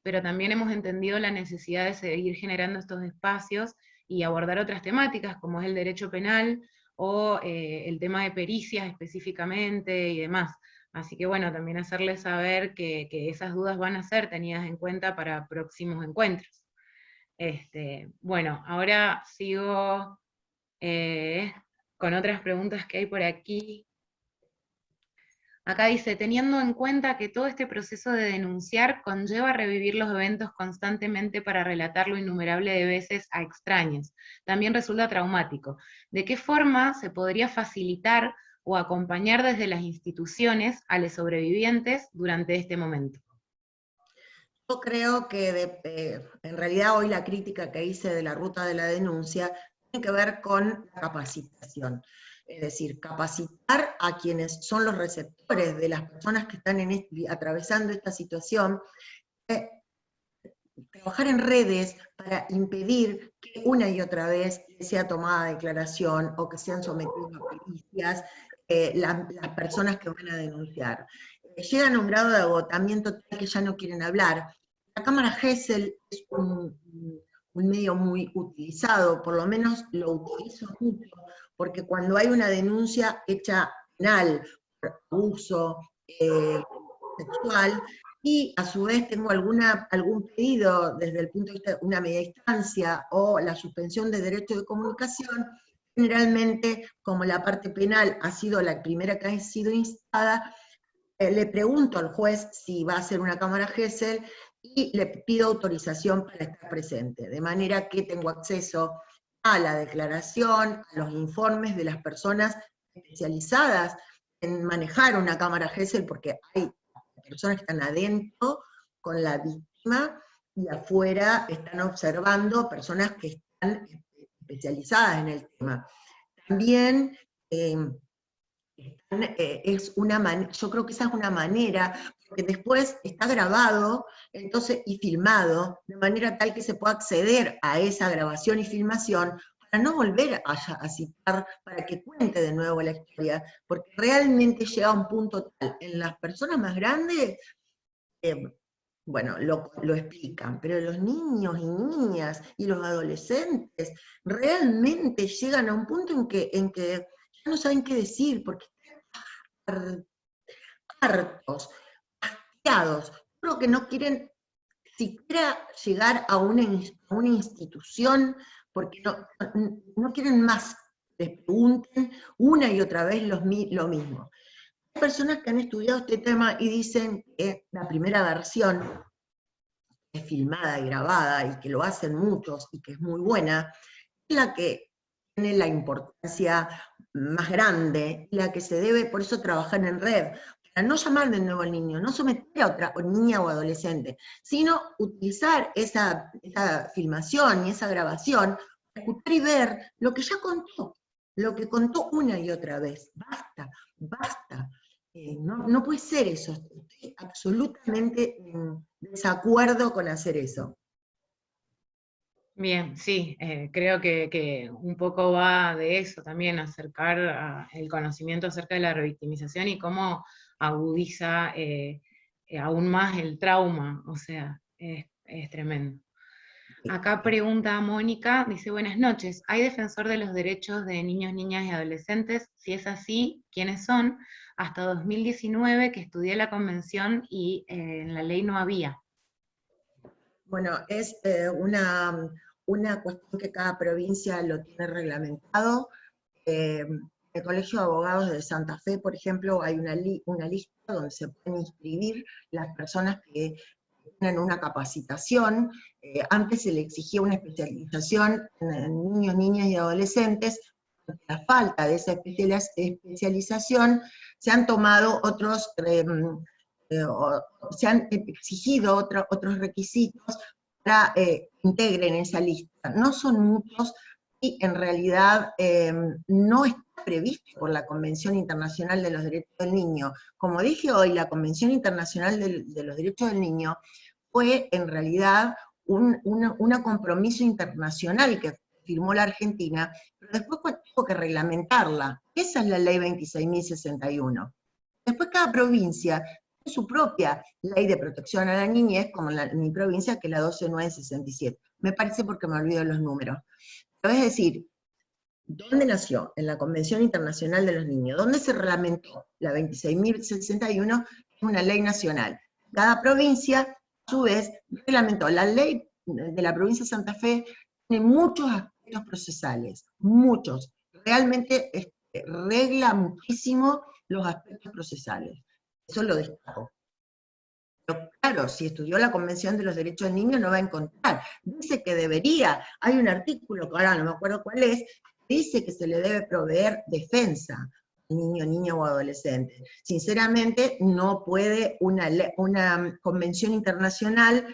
Speaker 3: pero también hemos entendido la necesidad de seguir generando estos espacios y abordar otras temáticas, como es el derecho penal, o el tema de pericias específicamente y demás. Así que bueno, también hacerles saber que esas dudas van a ser tenidas en cuenta para próximos encuentros. Bueno, ahora sigo con otras preguntas que hay por aquí. Acá dice, teniendo en cuenta que todo este proceso de denunciar conlleva revivir los eventos constantemente para relatarlo innumerable de veces a extraños, también resulta traumático. ¿De qué forma se podría facilitar o acompañar desde las instituciones a los sobrevivientes durante este momento?
Speaker 2: Yo creo que en realidad hoy la crítica que hice de la ruta de la denuncia tiene que ver con la capacitación. Es decir, capacitar a quienes son los receptores de las personas que están atravesando esta situación, trabajar en redes para impedir que una y otra vez sea tomada declaración o que sean sometidos a pericias las personas que van a denunciar. Llegan a un grado de agotamiento tal que ya no quieren hablar. La cámara Gesell es un medio muy utilizado, por lo menos lo utilizo mucho, porque cuando hay una denuncia hecha penal por abuso sexual, y a su vez tengo algún pedido desde el punto de vista de una media instancia o la suspensión de derecho de comunicación, generalmente, como la parte penal ha sido la primera que ha sido instada, le pregunto al juez si va a hacer una cámara Gesell y le pido autorización para estar presente, de manera que tengo acceso a la declaración, a los informes de las personas especializadas en manejar una cámara Gesell, porque hay personas que están adentro con la víctima y afuera están observando personas que están especializadas en el tema. También yo creo que esa es una manera, porque después está grabado y filmado, de manera tal que se pueda acceder a esa grabación y filmación para no volver a citar, para que cuente de nuevo la historia, porque realmente llega a un punto tal, en las personas más grandes, bueno, lo explican, pero los niños y niñas y los adolescentes realmente llegan a un punto en que ya no saben qué decir, porque están hartos, hastiados, creo que no quieren siquiera llegar a una institución, porque no quieren más, les pregunten una y otra vez lo mismo. Hay personas que han estudiado este tema y dicen que la primera versión, que es filmada y grabada, y que lo hacen muchos, y que es muy buena, es la que tiene la importancia más grande, la que se debe, por eso trabajar en red, no llamar de nuevo al niño, no someter a otra niña o adolescente, sino utilizar esa filmación y esa grabación, escuchar y ver lo que ya contó, lo que contó una y otra vez. Basta, basta. No puede ser eso, estoy absolutamente en desacuerdo con hacer eso.
Speaker 3: Bien, sí, creo que un poco va de eso también, acercar el conocimiento acerca de la revictimización y cómo agudiza aún más el trauma, o sea, es tremendo. Acá pregunta Mónica, dice, buenas noches, ¿hay defensor de los derechos de niños, niñas y adolescentes? Si es así, ¿quiénes son? Hasta 2019 que estudié la convención y en la ley no había.
Speaker 2: Bueno, es una cuestión que cada provincia lo tiene reglamentado. El Colegio de Abogados de Santa Fe, por ejemplo, hay una lista donde se pueden inscribir las personas que tienen una capacitación. Antes se le exigía una especialización en niños, niñas y adolescentes. Ante la falta de esa especialización, se han tomado otros, se han exigido otros requisitos para que integren esa lista. No son muchos y en realidad no está previsto por la Convención Internacional de los Derechos del Niño. Como dije hoy, la Convención Internacional de los Derechos del Niño fue en realidad un compromiso internacional que firmó la Argentina, pero después tuvo que reglamentarla. Esa es la ley 26.061. Después cada provincia tiene su propia ley de protección a la niñez, como mi provincia, que es la 12.967. Me parece porque me olvido los números. Pero es decir, ¿dónde nació? En la Convención Internacional de los Niños. ¿Dónde se reglamentó? La 26.061, que es una ley nacional. Cada provincia, a su vez, reglamentó. La ley de la provincia de Santa Fe tiene muchos aspectos procesales, muchos. Realmente regla muchísimo los aspectos procesales. Eso lo destaco. Pero claro, si estudió la Convención de los Derechos del Niño no va a encontrar. Dice que debería, hay un artículo, que ahora no me acuerdo cuál es, dice que se le debe proveer defensa al niño, niña o adolescente. Sinceramente, no puede una convención internacional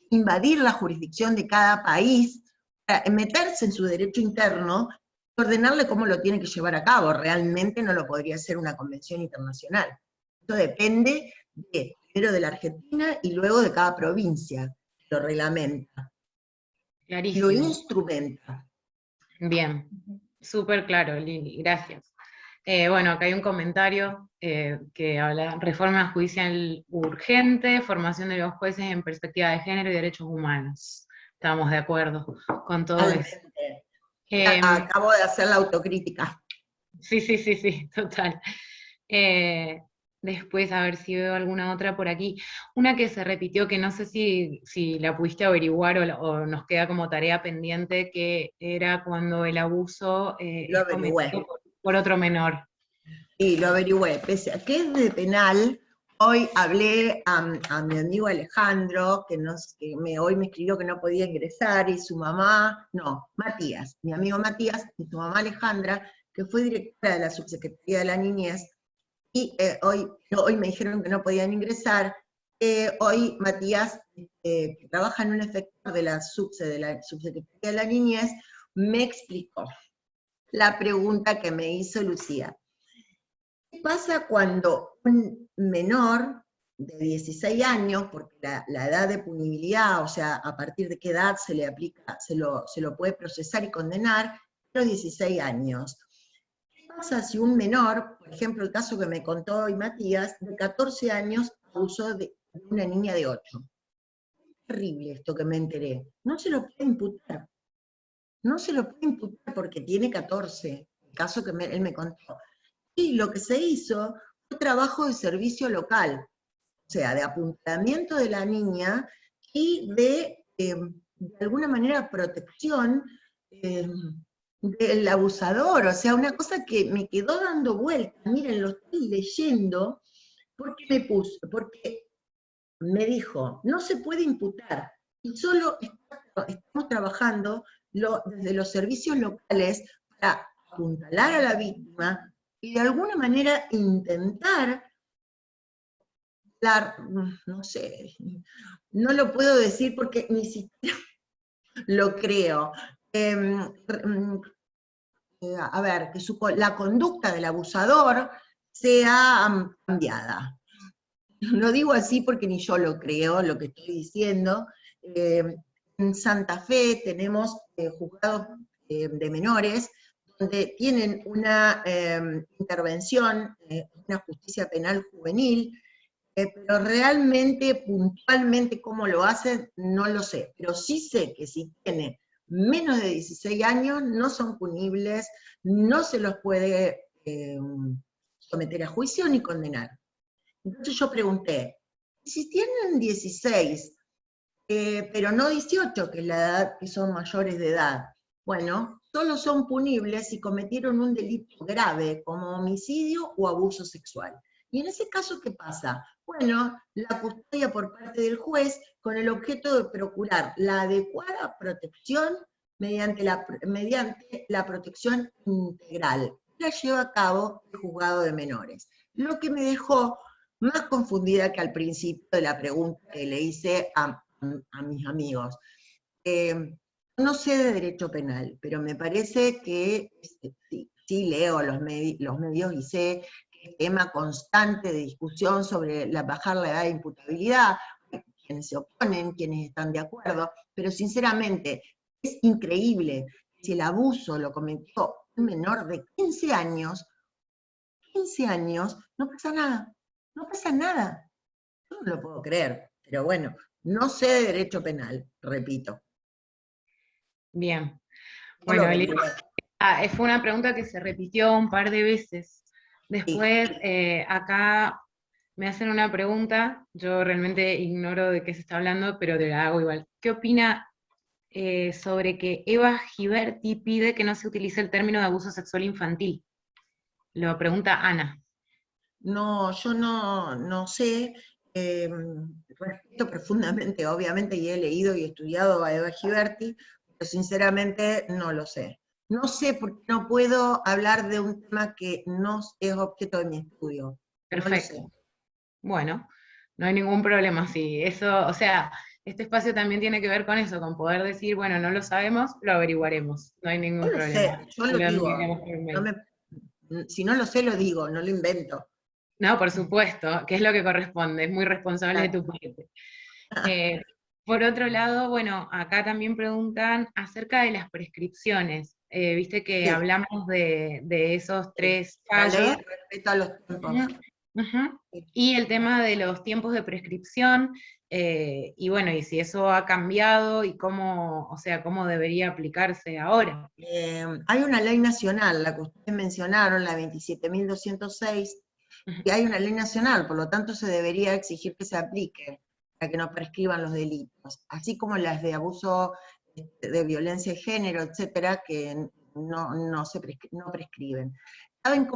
Speaker 2: invadir la jurisdicción de cada país, meterse en su derecho interno, ordenarle cómo lo tiene que llevar a cabo. Realmente no lo podría hacer una convención internacional. Esto depende primero de la Argentina y luego de cada provincia. Lo reglamenta.
Speaker 3: Clarísimo.
Speaker 2: Lo instrumenta.
Speaker 3: Bien, súper claro, Lili, gracias. Bueno, acá hay un comentario que habla reforma judicial urgente, formación de los jueces en perspectiva de género y derechos humanos. Estamos de acuerdo con todo eso.
Speaker 2: Acabo de hacer la autocrítica.
Speaker 3: Sí, total. Después, a ver si veo alguna otra por aquí. Una que se repitió, que no sé si la pudiste averiguar o nos queda como tarea pendiente, que era cuando el abuso es cometido por otro menor.
Speaker 2: Sí, lo averigüé. Pese a que es de penal, hoy hablé a mi amigo Alejandro, que hoy me escribió que no podía ingresar, y su mamá, Matías, mi amigo Matías, y su mamá Alejandra, que fue directora de la Subsecretaría de la Niñez, y hoy me dijeron que no podían ingresar. Hoy Matías, que trabaja en un efector de la Subsecretaría de la Niñez, me explicó la pregunta que me hizo Lucía. ¿Qué pasa cuando un menor de 16 años, porque la edad de punibilidad, o sea, a partir de qué edad se le aplica, se lo puede procesar y condenar, a los 16 años? ¿Qué pasa si un menor, por ejemplo el caso que me contó hoy Matías, de 14 años abusó de una niña de 8? Es terrible esto que me enteré. No se lo puede imputar. No se lo puede imputar porque tiene 14, el caso que él me contó. Y lo que se hizo fue trabajo de servicio local, o sea, de apuntamiento de la niña y de alguna manera, protección del abusador. O sea, una cosa que me quedó dando vueltas. Miren, lo estoy leyendo, porque me dijo, no se puede imputar, y solo estamos trabajando desde los servicios locales para apuntalar a la víctima y de alguna manera intentar hablar, no sé, no lo puedo decir porque ni siquiera lo creo. A ver, que la conducta del abusador sea cambiada. Lo digo así porque ni yo lo creo, lo que estoy diciendo. En Santa Fe tenemos juzgados de menores donde tienen una intervención, una justicia penal juvenil, pero realmente, puntualmente, cómo lo hacen, no lo sé. Pero sí sé que si tiene menos de 16 años, no son punibles, no se los puede someter a juicio ni condenar. Entonces yo pregunté, si tienen 16, pero no 18, que es la edad que son mayores de edad, bueno, solo son punibles si cometieron un delito grave, como homicidio o abuso sexual. Y en ese caso, ¿qué pasa? Bueno, la custodia por parte del juez con el objeto de procurar la adecuada protección mediante la protección integral. La lleva a cabo el juzgado de menores. Lo que me dejó más confundida que al principio de la pregunta que le hice a mis amigos. No sé de derecho penal, pero me parece que sí leo los medios y sé que es tema constante de discusión sobre bajar la edad de imputabilidad, quienes se oponen, quienes están de acuerdo, pero sinceramente es increíble que si el abuso lo cometió un menor de 15 años, no pasa nada, no pasa nada. Yo no lo puedo creer, pero bueno, no sé de derecho penal, repito.
Speaker 3: Bien.
Speaker 2: No lo
Speaker 3: Bueno,
Speaker 2: creo.
Speaker 3: fue una pregunta que se repitió un par de veces. Después, acá me hacen una pregunta, yo realmente ignoro de qué se está hablando, pero te la hago igual. ¿Qué opina sobre que Eva Giberti pide que no se utilice el término de abuso sexual infantil? Lo pregunta Ana.
Speaker 2: No, yo no sé, respeto profundamente, obviamente, y he leído y estudiado a Eva Giberti, pero sinceramente no lo sé. No sé porque no puedo hablar de un tema que no es objeto de mi estudio.
Speaker 3: Perfecto.
Speaker 2: No lo sé.
Speaker 3: Bueno, no hay ningún problema, sí. Eso, o sea, este espacio también tiene que ver con eso, con poder decir, bueno, no lo sabemos, lo averiguaremos. No hay
Speaker 2: Yo
Speaker 3: ningún
Speaker 2: lo sé,
Speaker 3: problema.
Speaker 2: yo lo
Speaker 3: Lo
Speaker 2: digo.
Speaker 3: enviaremos por mail.
Speaker 2: Si no lo sé, lo digo, no lo invento.
Speaker 3: No, por supuesto, que es lo que corresponde, es muy responsable de tu parte. Eh, por otro lado, bueno, acá también preguntan acerca de las prescripciones. Viste que
Speaker 2: Sí,
Speaker 3: hablamos de esos
Speaker 2: sí.
Speaker 3: tres
Speaker 2: La ley
Speaker 3: fallos.
Speaker 2: respeta los tiempos.
Speaker 3: Ujú, ujú. Y el tema de los tiempos de prescripción, y bueno, y si eso ha cambiado y cómo, o sea, cómo debería aplicarse ahora.
Speaker 2: Hay una ley nacional, la que ustedes mencionaron, la 27.206,
Speaker 3: Ujú.
Speaker 2: y hay una ley nacional, por lo tanto se debería exigir que se aplique para que no prescriban los delitos, así como las de abuso de violencia de género, etcétera, que no prescriben. ¿Saben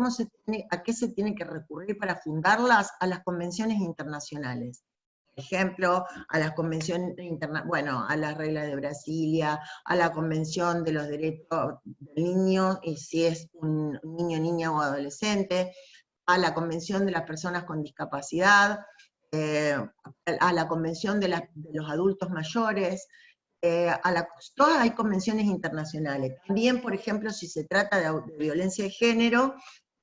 Speaker 2: a qué se tiene que recurrir para fundarlas? A las convenciones internacionales. Por ejemplo, a las convenciones a las reglas de Brasilia, a la Convención de los Derechos del Niño, y si es un niño, niña o adolescente, a la Convención de las Personas con Discapacidad, a la Convención de los Adultos Mayores, todas hay convenciones internacionales. También, por ejemplo, si se trata de violencia de género,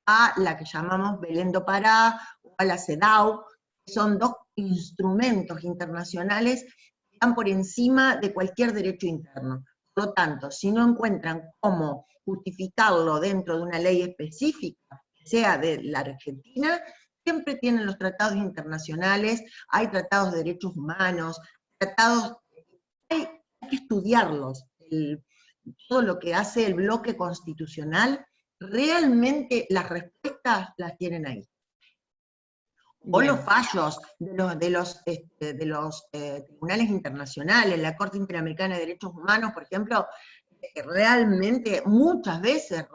Speaker 2: a la que llamamos Belén do Pará, o a la CEDAW, que son dos instrumentos internacionales que están por encima de cualquier derecho interno. Por lo tanto, si no encuentran cómo justificarlo dentro de una ley específica, sea de la Argentina, siempre tienen los tratados internacionales, hay tratados de derechos humanos, hay que estudiarlos. Todo lo que hace el bloque constitucional, realmente las respuestas las tienen ahí. O
Speaker 3: Bien.
Speaker 2: los fallos de los tribunales internacionales, la Corte Interamericana de Derechos Humanos, por ejemplo, realmente muchas veces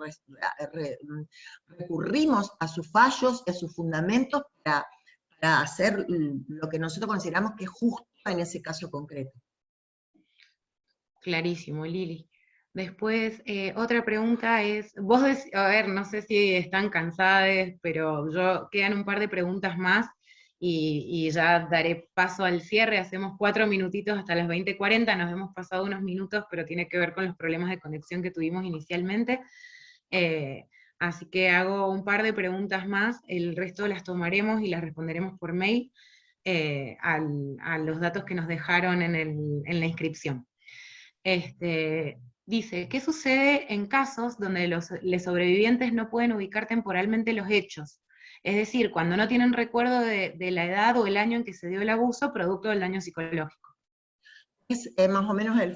Speaker 2: recurrimos a sus fallos y a sus fundamentos para hacer lo que nosotros consideramos que es justo en ese caso concreto.
Speaker 3: Clarísimo, Lili. Después, otra pregunta es, vos a ver, no sé si están cansadas, pero quedan un par de preguntas más, y ya daré paso al cierre. Hacemos 4 minutitos hasta las 20:40, nos hemos pasado unos minutos, pero tiene que ver con los problemas de conexión que tuvimos inicialmente. Así que hago un par de preguntas más, el resto las tomaremos y las responderemos por mail a los datos que nos dejaron en la inscripción. Dice, ¿qué sucede en casos donde los sobrevivientes no pueden ubicar temporalmente los hechos? Es decir, cuando no tienen recuerdo de la edad o el año en que se dio el abuso, producto del daño psicológico.
Speaker 2: Es más o menos el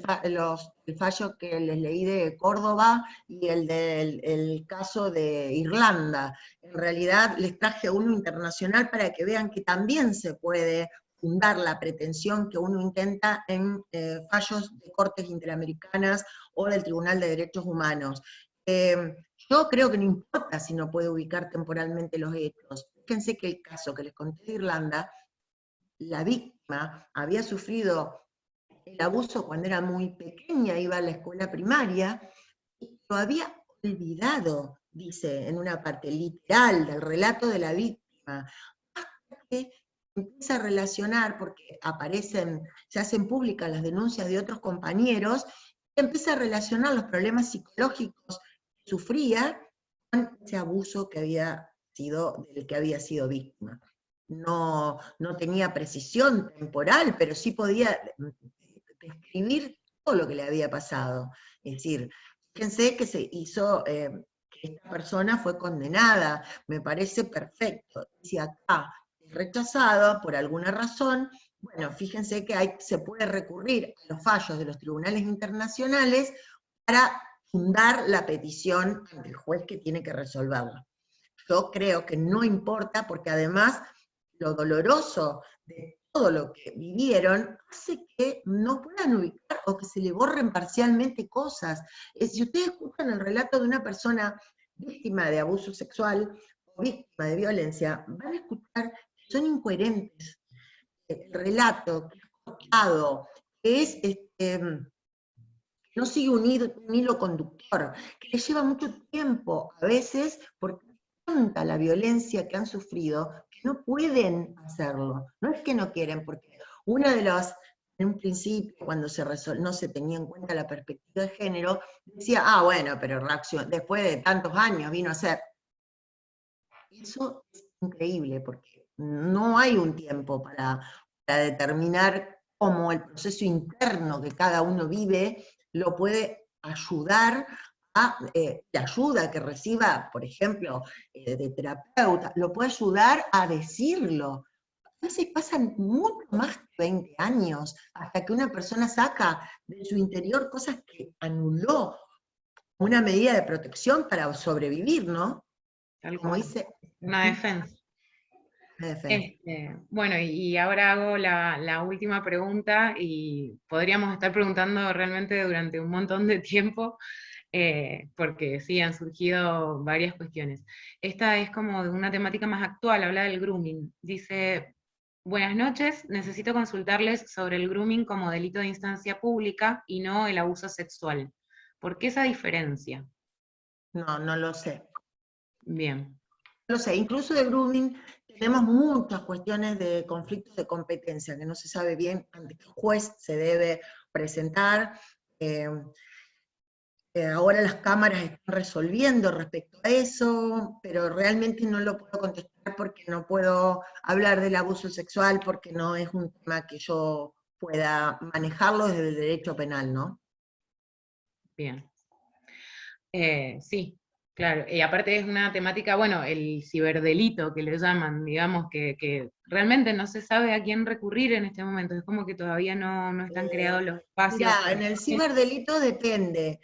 Speaker 2: fallo que les leí de Córdoba y el del caso de Irlanda. En realidad les traje uno internacional para que vean que también se puede fundar la pretensión que uno intenta en fallos de cortes interamericanas o del Tribunal de Derechos Humanos. Yo creo que no importa si no puede ubicar temporalmente los hechos. Fíjense que el caso que les conté de Irlanda, la víctima había sufrido el abuso cuando era muy pequeña, iba a la escuela primaria, y lo había olvidado, dice en una parte literal del relato de la víctima, hasta que empieza a relacionar, porque se hacen públicas las denuncias de otros compañeros, y empieza a relacionar los problemas psicológicos que sufría con ese abuso del que había sido víctima. No tenía precisión temporal, pero sí podía describir todo lo que le había pasado. Es decir, fíjense que se hizo, que esta persona fue condenada, me parece perfecto. Si acá es rechazado por alguna razón, bueno, fíjense que se puede recurrir a los fallos de los tribunales internacionales para fundar la petición ante el juez que tiene que resolverla. Yo creo que no importa, porque además lo doloroso de todo lo que vivieron hace que no puedan ubicar o que se le borren parcialmente cosas. Si ustedes escuchan el relato de una persona víctima de abuso sexual o víctima de violencia, van a escuchar que son incoherentes. El relato que es cortado, que es no sigue un hilo conductor, que les lleva mucho tiempo a veces, porque tanta la violencia que han sufrido, que no pueden hacerlo. No es que no quieren, porque en un principio, cuando no se tenía en cuenta la perspectiva de género, decía, bueno, pero después de tantos años vino a ser. Eso es increíble, porque no hay un tiempo para determinar cómo el proceso interno que cada uno vive lo puede ayudar la ayuda que reciba, por ejemplo, de terapeuta, lo puede ayudar a decirlo. A veces pasan mucho más de 20 años hasta que una persona saca de su interior cosas que anuló, una medida de protección para sobrevivir, ¿no?
Speaker 3: Tal
Speaker 2: Como
Speaker 3: cual.
Speaker 2: dice,
Speaker 3: Una defensa. Bueno, y ahora hago la última pregunta, y podríamos estar preguntando realmente durante un montón de tiempo, porque sí, han surgido varias cuestiones. Esta es como de una temática más actual, habla del grooming. Dice, buenas noches, necesito consultarles sobre el grooming como delito de instancia pública y no el abuso sexual. ¿Por qué esa diferencia?
Speaker 2: No lo sé.
Speaker 3: Bien.
Speaker 2: No lo sé, incluso de grooming tenemos muchas cuestiones de conflictos de competencia, que no se sabe bien ante qué juez se debe presentar. Ahora las cámaras están resolviendo respecto a eso, pero realmente no lo puedo contestar porque no puedo hablar del abuso sexual, porque no es un tema que yo pueda manejarlo desde el derecho penal, ¿no?
Speaker 3: Bien. Sí, claro. Y aparte es una temática, bueno, el ciberdelito que le llaman, digamos, que realmente no se sabe a quién recurrir en este momento. Es como que todavía no están creados los espacios.
Speaker 2: Mirá, en el ciberdelito depende.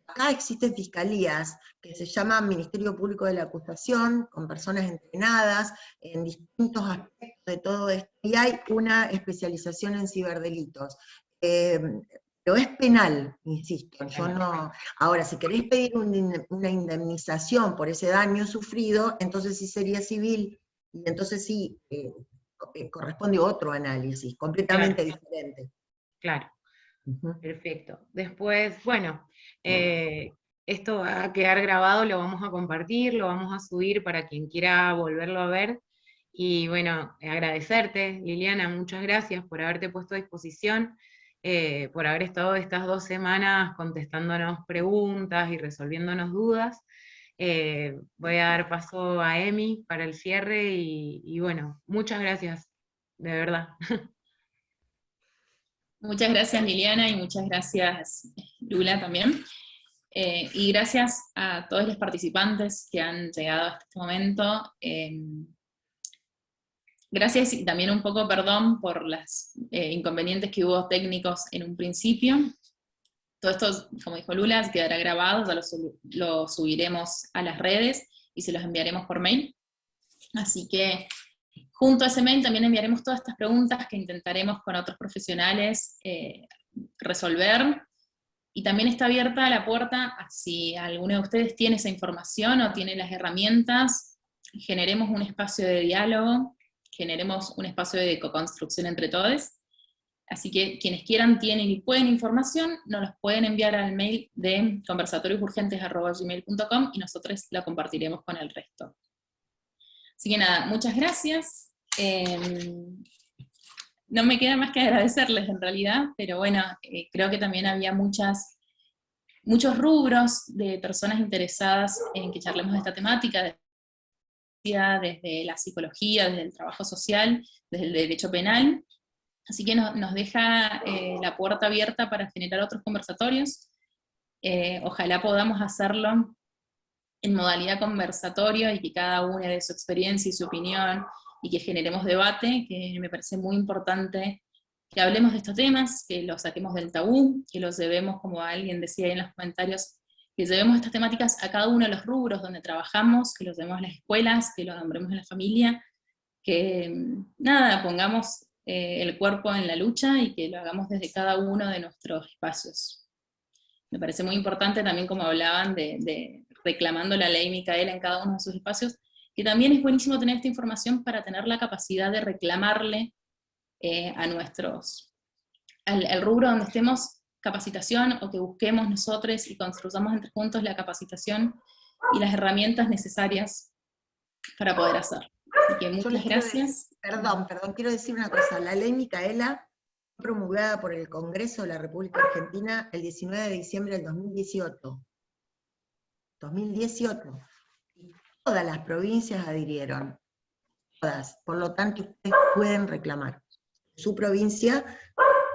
Speaker 2: Acá existen fiscalías que se llaman Ministerio Público de la Acusación, con personas entrenadas en distintos aspectos de todo esto, y hay una especialización en ciberdelitos. Pero es penal, insisto, yo no. Ahora, si queréis pedir una indemnización por ese daño sufrido, entonces sí sería civil, y entonces sí corresponde otro análisis, completamente diferente.
Speaker 3: Claro, perfecto. Después, bueno, esto va a quedar grabado, lo vamos a compartir, lo vamos a subir para quien quiera volverlo a ver. Y bueno, agradecerte, Liliana, muchas gracias por haberte puesto a disposición, por haber estado estas 2 semanas contestándonos preguntas y resolviéndonos dudas. Voy a dar paso a Emi para el cierre y bueno, muchas gracias, de verdad.
Speaker 1: Muchas gracias Liliana y muchas gracias Lula también. Y gracias a todos los participantes que han llegado hasta este momento. Gracias y también un poco perdón por los inconvenientes que hubo técnicos en un principio. Todo esto, como dijo Lula, quedará grabado, ya lo subiremos a las redes y se los enviaremos por mail. Así que junto a ese mail también enviaremos todas estas preguntas que intentaremos con otros profesionales resolver. Y también está abierta la puerta a si alguno de ustedes tiene esa información o tiene las herramientas, generemos un espacio de diálogo, generemos un espacio de co-construcción entre todos. Así que quienes quieran, tienen y pueden información, nos los pueden enviar al mail de conversatoriosurgentes@gmail.com y nosotros la compartiremos con el resto. Así que nada, muchas gracias. No me queda más que agradecerles en realidad, pero bueno, creo que también había muchos rubros de personas interesadas en que charlemos de esta temática, desde la psicología, desde el trabajo social, desde el derecho penal. Así que nos deja la puerta abierta para generar otros conversatorios. Ojalá podamos hacerlo en modalidad conversatorio y que cada uno dé su experiencia y su opinión y que generemos debate, que me parece muy importante que hablemos de estos temas, que los saquemos del tabú, que los llevemos, como alguien decía ahí en los comentarios, que llevemos estas temáticas a cada uno de los rubros donde trabajamos, que los llevemos a las escuelas, que lo nombremos en la familia, que nada, pongamos el cuerpo en la lucha y que lo hagamos desde cada uno de nuestros espacios. Me parece muy importante también, como hablaban, de reclamando la ley Micaela en cada uno de sus espacios, que también es buenísimo tener esta información para tener la capacidad de reclamarle a al rubro donde estemos capacitación, o que busquemos nosotros y construyamos entre juntos la capacitación y las herramientas necesarias para poder hacer. Así que muchas gracias.
Speaker 2: Perdón, quiero decir una cosa. La ley Micaela fue promulgada por el Congreso de la República Argentina el 19 de diciembre del 2018. 2018. Y todas las provincias adhirieron. Todas. Por lo tanto, ustedes pueden reclamar. Su provincia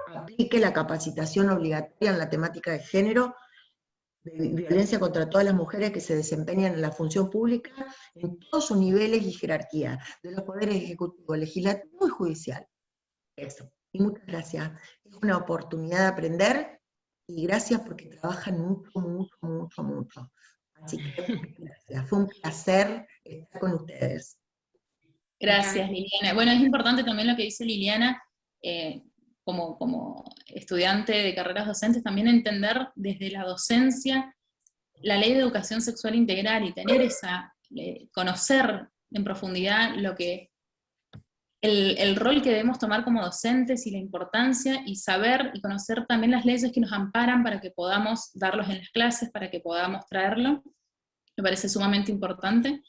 Speaker 2: aplique la capacitación obligatoria en la temática de género, de violencia contra todas las mujeres que se desempeñan en la función pública, en todos sus niveles y jerarquía, de los poderes ejecutivo, legislativo y judicial. Eso. Y muchas gracias. Es una oportunidad de aprender, y gracias porque trabajan mucho. Así que gracias. Fue un placer estar con ustedes.
Speaker 1: Gracias, Liliana. Bueno, es importante también lo que dice Liliana, como estudiante de carreras docentes, también entender desde la docencia la ley de educación sexual integral y tener conocer en profundidad el rol que debemos tomar como docentes y la importancia, y saber y conocer también las leyes que nos amparan para que podamos darlos en las clases, para que podamos traerlo. Me parece sumamente importante.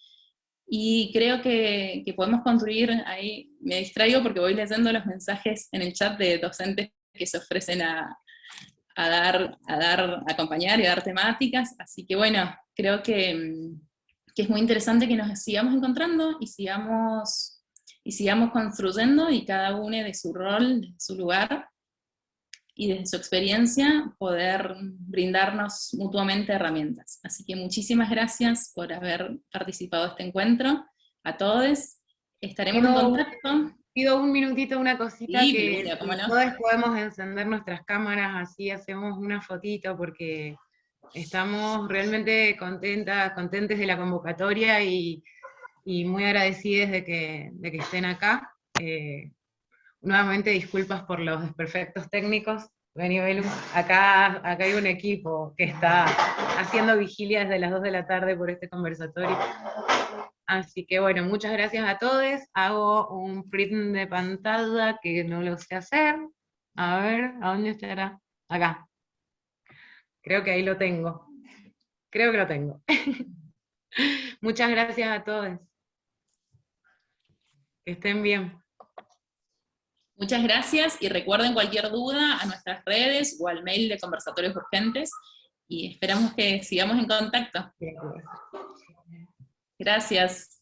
Speaker 1: Y creo que podemos construir, ahí me distraigo porque voy leyendo los mensajes en el chat de docentes que se ofrecen a acompañar y a dar temáticas, así que bueno, creo que es muy interesante que nos sigamos encontrando y sigamos construyendo, y cada uno de su rol, de su lugar, y desde su experiencia poder brindarnos mutuamente herramientas. Así que muchísimas gracias por haber participado de este encuentro, a todos, estaremos en contacto.
Speaker 3: Pido un minutito, una cosita,
Speaker 1: Sí,
Speaker 3: que
Speaker 1: Lula, ¿cómo no?
Speaker 3: todos podemos encender nuestras cámaras, así hacemos una fotito, porque estamos realmente contentes de la convocatoria y muy agradecidos de que estén acá. Nuevamente disculpas por los desperfectos técnicos. Vení, Belu, acá hay un equipo que está haciendo vigilia desde las 2 de la tarde por este conversatorio. Así que bueno, muchas gracias a todos. Hago un print de pantalla que no lo sé hacer. A ver, ¿a dónde estará? Acá. Creo que ahí lo tengo. Creo que lo tengo. Muchas gracias a todos. Que estén bien.
Speaker 1: Muchas gracias, y recuerden cualquier duda a nuestras redes o al mail de Conversatorios Urgentes, y esperamos que sigamos en contacto. Gracias.